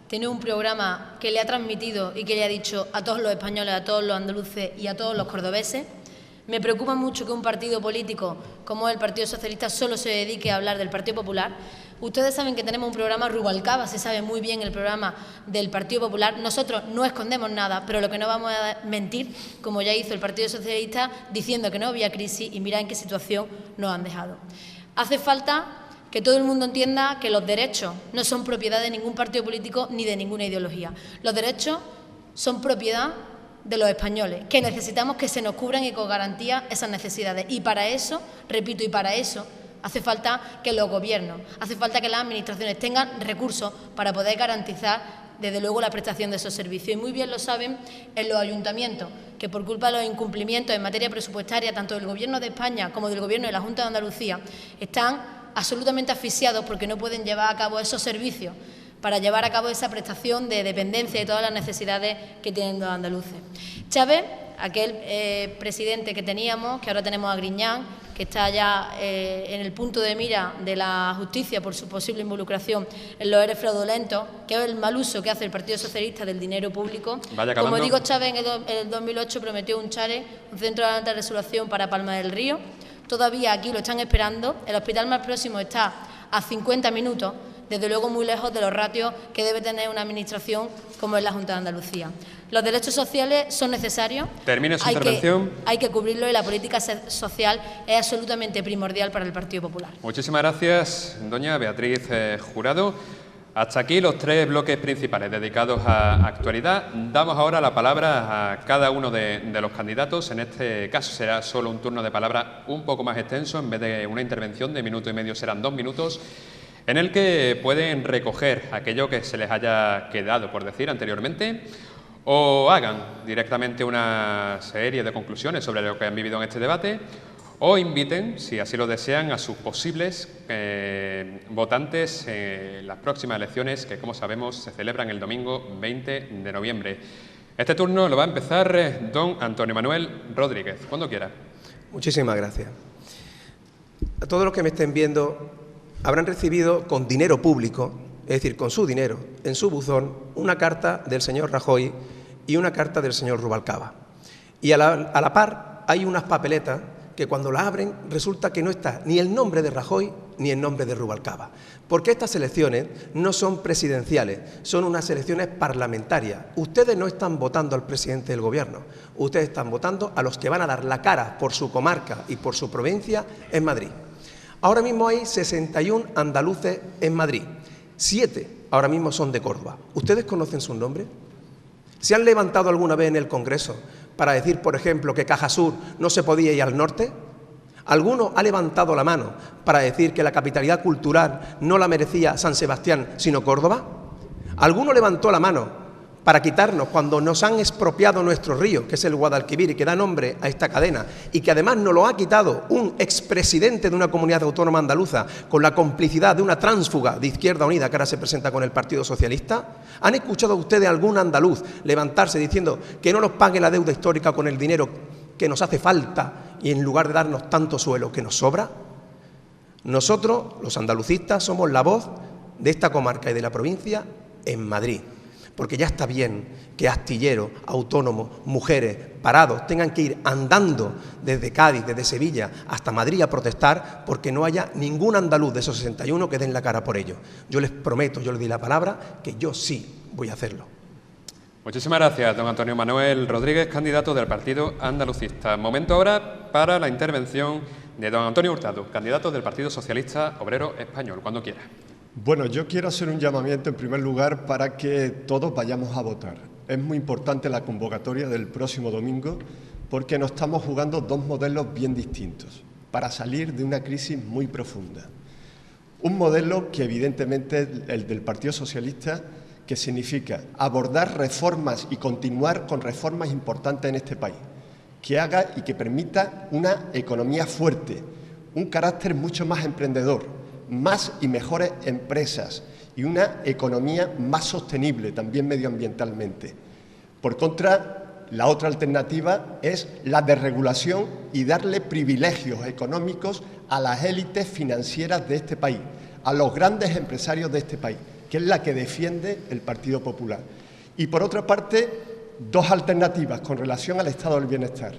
tiene un programa que le ha transmitido y que le ha dicho a todos los españoles, a todos los andaluces y a todos los cordobeses. Me preocupa mucho que un partido político como el Partido Socialista solo se dedique a hablar del Partido Popular. Ustedes saben que tenemos un programa Rubalcaba, se sabe muy bien el programa del Partido Popular. Nosotros no escondemos nada, pero lo que no vamos a mentir, como ya hizo el Partido Socialista, diciendo que no había crisis y mirad en qué situación nos han dejado. Hace falta que todo el mundo entienda que los derechos no son propiedad de ningún partido político ni de ninguna ideología. Los derechos son propiedad de los españoles, que necesitamos que se nos cubran y con garantía esas necesidades. Y para eso, repito, y para eso hace falta que los gobiernos, hace falta que las administraciones tengan recursos para poder garantizar, desde luego, la prestación de esos servicios. Y muy bien lo saben en los ayuntamientos, que por culpa de los incumplimientos en materia presupuestaria, tanto del Gobierno de España como del Gobierno de la Junta de Andalucía, están absolutamente asfixiados porque no pueden llevar a cabo esos servicios para llevar a cabo esa prestación de dependencia y todas las necesidades que tienen los andaluces. Chávez, aquel presidente que teníamos, que ahora tenemos a Griñán, que está ya en el punto de mira de la justicia por su posible involucración en los ERE fraudulentos, que es el mal uso que hace el Partido Socialista del dinero público. Como digo, Chávez en el 2008 prometió un CHARE, un centro de alta resolución para Palma del Río. Todavía aquí lo están esperando. El hospital más próximo está a 50 minutos, desde luego muy lejos de los ratios que debe tener una administración como es la Junta de Andalucía. Los derechos sociales son necesarios. Termine su intervención. Hay que cubrirlo y la política social es absolutamente primordial para el Partido Popular. Muchísimas gracias, doña Beatriz Jurado. Hasta aquí los tres bloques principales dedicados a actualidad. Damos ahora la palabra a cada uno de los candidatos. En este caso será solo un turno de palabra un poco más extenso. En vez de una intervención de minuto y medio serán 2 minutos, en el que pueden recoger aquello que se les haya quedado por decir anteriormente o hagan directamente una serie de conclusiones sobre lo que han vivido en este debate o inviten, si así lo desean, a sus posibles votantes en las próximas elecciones que, como sabemos, se celebran el domingo 20 de noviembre. Este turno lo va a empezar don Antonio Manuel Rodríguez, cuando quiera. Muchísimas gracias. A todos los que me estén viendo habrán recibido con dinero público, es decir, con su dinero, en su buzón, una carta del señor Rajoy y una carta del señor Rubalcaba. Y a la par hay unas papeletas que cuando las abren resulta que no está ni el nombre de Rajoy ni el nombre de Rubalcaba. Porque estas elecciones no son presidenciales, son unas elecciones parlamentarias. Ustedes no están votando al presidente del Gobierno, ustedes están votando a los que van a dar la cara por su comarca y por su provincia en Madrid. Ahora mismo hay 61 andaluces en Madrid, 7 ahora mismo son de Córdoba. ¿Ustedes conocen sus nombres? ¿Se han levantado alguna vez en el Congreso para decir, por ejemplo, que Cajasur no se podía ir al norte? ¿Alguno ha levantado la mano para decir que la capitalidad cultural no la merecía San Sebastián, sino Córdoba? ¿Alguno levantó la mano para quitarnos cuando nos han expropiado nuestro río, que es el Guadalquivir, y que da nombre a esta cadena, y que además nos lo ha quitado un expresidente de una comunidad autónoma andaluza con la complicidad de una tránsfuga de Izquierda Unida que ahora se presenta con el Partido Socialista? ¿Han escuchado ustedes a algún andaluz levantarse diciendo que no nos pague la deuda histórica con el dinero que nos hace falta y en lugar de darnos tanto suelo que nos sobra? Nosotros, los andalucistas, somos la voz de esta comarca y de la provincia en Madrid. Porque ya está bien que astilleros, autónomos, mujeres, parados, tengan que ir andando desde Cádiz, desde Sevilla hasta Madrid a protestar porque no haya ningún andaluz de esos 61 que den la cara por ello. Yo les prometo, yo les di la palabra, que yo sí voy a hacerlo. Muchísimas gracias, don Antonio Manuel Rodríguez, candidato del Partido Andalucista. Momento ahora para la intervención de don Antonio Hurtado, candidato del Partido Socialista Obrero Español, cuando quiera. Bueno, yo quiero hacer un llamamiento en primer lugar para que todos vayamos a votar. Es muy importante la convocatoria del próximo domingo porque nos estamos jugando dos modelos bien distintos para salir de una crisis muy profunda. Un modelo que evidentemente es el del Partido Socialista, que significa abordar reformas y continuar con reformas importantes en este país, que haga y que permita una economía fuerte, un carácter mucho más emprendedor, más y mejores empresas y una economía más sostenible, también medioambientalmente. Por contra, la otra alternativa es la desregulación y darle privilegios económicos a las élites financieras de este país, a los grandes empresarios de este país, que es la que defiende el Partido Popular. Y por otra parte, dos alternativas con relación al estado del bienestar.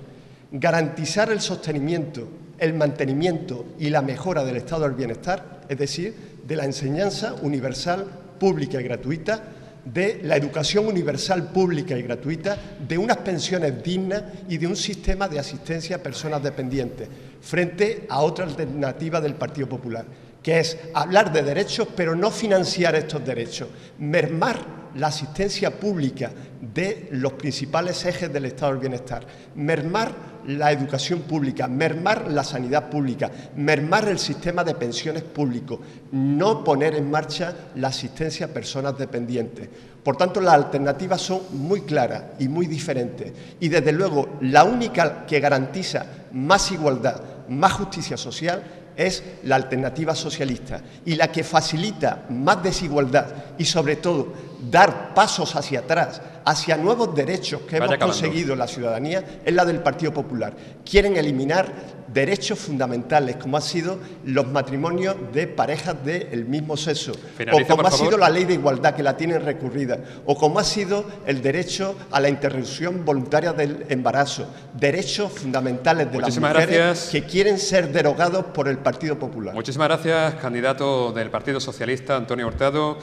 Garantizar el sostenimiento, el mantenimiento y la mejora del estado del bienestar, es decir, de la enseñanza universal, pública y gratuita, de la educación universal, pública y gratuita, de unas pensiones dignas y de un sistema de asistencia a personas dependientes, frente a otra alternativa del Partido Popular, que es hablar de derechos pero no financiar estos derechos, mermar la asistencia pública de los principales ejes del estado del bienestar, mermar la educación pública, mermar la sanidad pública, mermar el sistema de pensiones público, no poner en marcha la asistencia a personas dependientes. Por tanto, las alternativas son muy claras y muy diferentes. Y, desde luego, la única que garantiza más igualdad, más justicia social, es la alternativa socialista. Y la que facilita más desigualdad y, sobre todo, dar pasos hacia atrás, hacia nuevos derechos que hemos conseguido la ciudadanía, es la del Partido Popular. Quieren eliminar derechos fundamentales, como han sido los matrimonios de parejas del mismo sexo, o como ha sido la ley de igualdad, que la tienen recurrida, o como ha sido el derecho a la interrupción voluntaria del embarazo, derechos fundamentales de las mujeres que quieren ser derogados por el Partido Popular. Muchísimas gracias, candidato del Partido Socialista, Antonio Hurtado.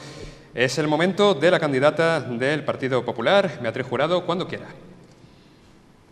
Es el momento de la candidata del Partido Popular, Beatriz Jurado, cuando quiera.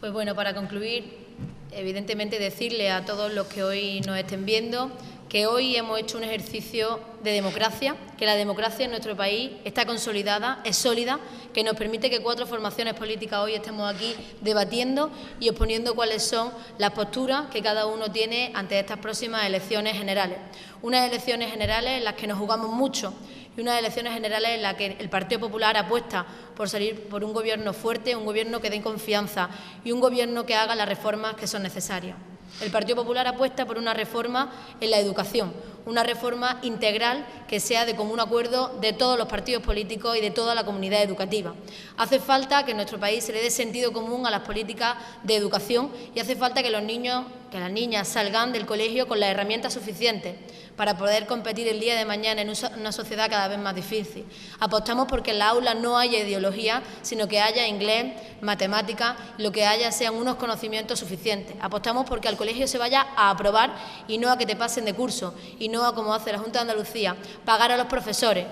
Pues bueno, para concluir, evidentemente decirle a todos los que hoy nos estén viendo que hoy hemos hecho un ejercicio de democracia, que la democracia en nuestro país está consolidada, es sólida, que nos permite que 4 formaciones políticas hoy estemos aquí debatiendo y exponiendo cuáles son las posturas que cada uno tiene ante estas próximas elecciones generales. Unas elecciones generales en las que nos jugamos mucho y unas elecciones generales en las que el Partido Popular apuesta por salir por un gobierno fuerte, un gobierno que dé confianza y un gobierno que haga las reformas que son necesarias. El Partido Popular apuesta por una reforma en la educación, una reforma integral que sea de común acuerdo de todos los partidos políticos y de toda la comunidad educativa. Hace falta que en nuestro país se le dé sentido común a las políticas de educación y hace falta que los niños, que las niñas salgan del colegio con las herramientas suficientes para poder competir el día de mañana en una sociedad cada vez más difícil. Apostamos porque en la aula no haya ideología, sino que haya inglés, matemáticas, lo que haya sean unos conocimientos suficientes. Apostamos porque al colegio se vaya a aprobar y no a que te pasen de curso, y no a, como hace la Junta de Andalucía, pagar a los profesores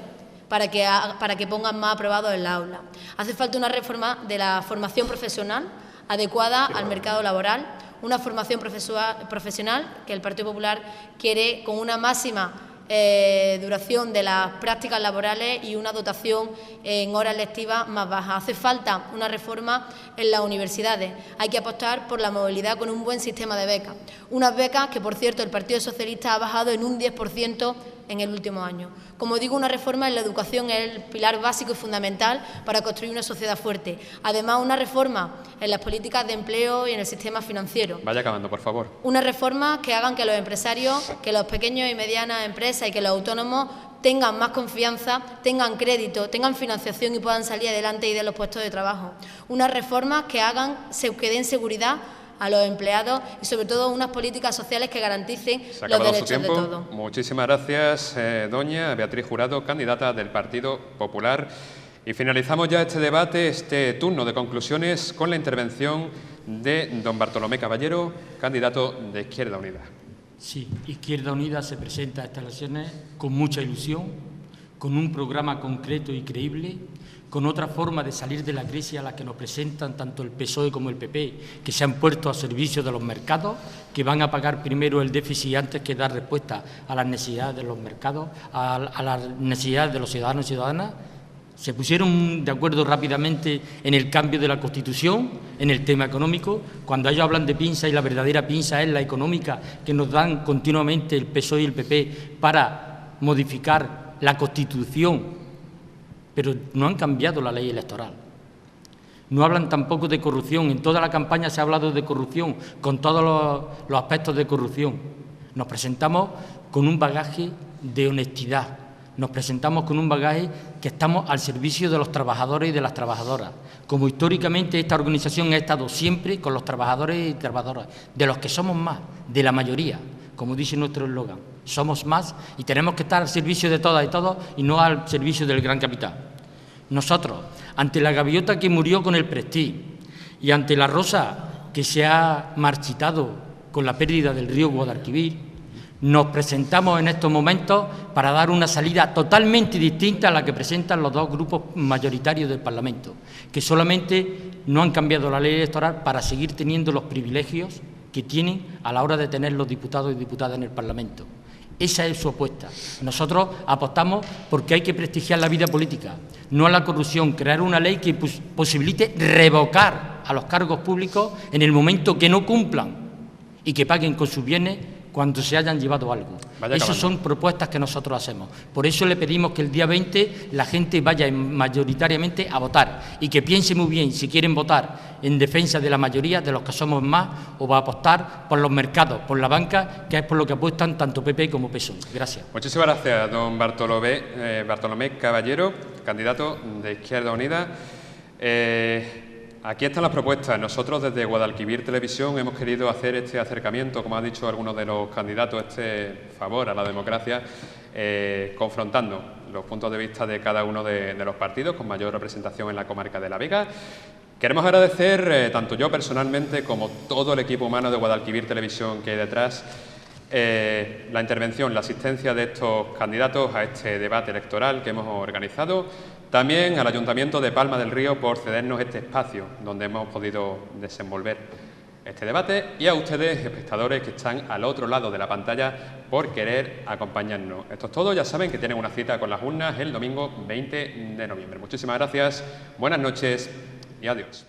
para que pongan más aprobados en la aula. Hace falta una reforma de la formación profesional adecuada al mercado laboral, una formación profesional que el Partido Popular quiere con una máxima duración de las prácticas laborales y una dotación en horas lectivas más baja. Hace falta una reforma en las universidades. Hay que apostar por la movilidad con un buen sistema de becas. Unas becas que, por cierto, el Partido Socialista ha bajado en un 10% en el último año. Como digo, una reforma en la educación es el pilar básico y fundamental para construir una sociedad fuerte. Además, una reforma en las políticas de empleo y en el sistema financiero. Vaya acabando, por favor. Una reforma que hagan que los empresarios, que los pequeños y medianas empresas y que los autónomos tengan más confianza, tengan crédito, tengan financiación y puedan salir adelante y de los puestos de trabajo. Unas reformas que den seguridad a los empleados y, sobre todo, unas políticas sociales que garanticen los derechos de todos. Muchísimas gracias, doña Beatriz Jurado, candidata del Partido Popular. Y finalizamos ya este debate, este turno de conclusiones, con la intervención de don Bartolomé Caballero, candidato de Izquierda Unida. Sí, Izquierda Unida se presenta a estas elecciones con mucha ilusión, con un programa concreto y creíble, con otra forma de salir de la crisis a la que nos presentan tanto el PSOE como el PP, que se han puesto a servicio de los mercados, que van a pagar primero el déficit antes que dar respuesta a las necesidades de los mercados, a las necesidades de los ciudadanos y ciudadanas. Se pusieron de acuerdo rápidamente en el cambio de la Constitución, en el tema económico. Cuando ellos hablan de pinza, y la verdadera pinza es la económica que nos dan continuamente el PSOE y el PP para modificar la Constitución, pero no han cambiado la ley electoral. No hablan tampoco de corrupción. En toda la campaña se ha hablado de corrupción, con todos los aspectos de corrupción. Nos presentamos con un bagaje de honestidad. Nos presentamos con un bagaje que estamos al servicio de los trabajadores y de las trabajadoras. Como históricamente esta organización ha estado siempre con los trabajadores y trabajadoras, de los que somos más, de la mayoría, como dice nuestro eslogan. Somos más y tenemos que estar al servicio de todas y todos y no al servicio del gran capital. Nosotros, ante la gaviota que murió con el Prestige y ante la rosa que se ha marchitado con la pérdida del río Guadalquivir, nos presentamos en estos momentos para dar una salida totalmente distinta a la que presentan los dos grupos mayoritarios del Parlamento, que solamente no han cambiado la ley electoral para seguir teniendo los privilegios que tienen a la hora de tener los diputados y diputadas en el Parlamento. Esa es su apuesta. Nosotros apostamos porque hay que prestigiar la vida política, no a la corrupción, crear una ley que posibilite revocar a los cargos públicos en el momento que no cumplan y que paguen con sus bienes cuando se hayan llevado algo. Esas son propuestas que nosotros hacemos. Por eso le pedimos que el día 20 la gente vaya mayoritariamente a votar y que piense muy bien si quieren votar en defensa de la mayoría, de los que somos más, o va a apostar por los mercados, por la banca, que es por lo que apuestan tanto PP como PSOE. Gracias. Muchísimas gracias, don Bartolomé Caballero, candidato de Izquierda Unida. Aquí están las propuestas. Nosotros desde Guadalquivir Televisión hemos querido hacer este acercamiento, como han dicho algunos de los candidatos, este favor a la democracia, confrontando los puntos de vista de cada uno de los partidos con mayor representación en la comarca de La Vega. Queremos agradecer, tanto yo personalmente como todo el equipo humano de Guadalquivir Televisión que hay detrás, la intervención, la asistencia de estos candidatos a este debate electoral que hemos organizado. También al Ayuntamiento de Palma del Río por cedernos este espacio donde hemos podido desenvolver este debate y a ustedes, espectadores que están al otro lado de la pantalla, por querer acompañarnos. Esto es todo. Ya saben que tienen una cita con las urnas el domingo 20 de noviembre. Muchísimas gracias, buenas noches y adiós.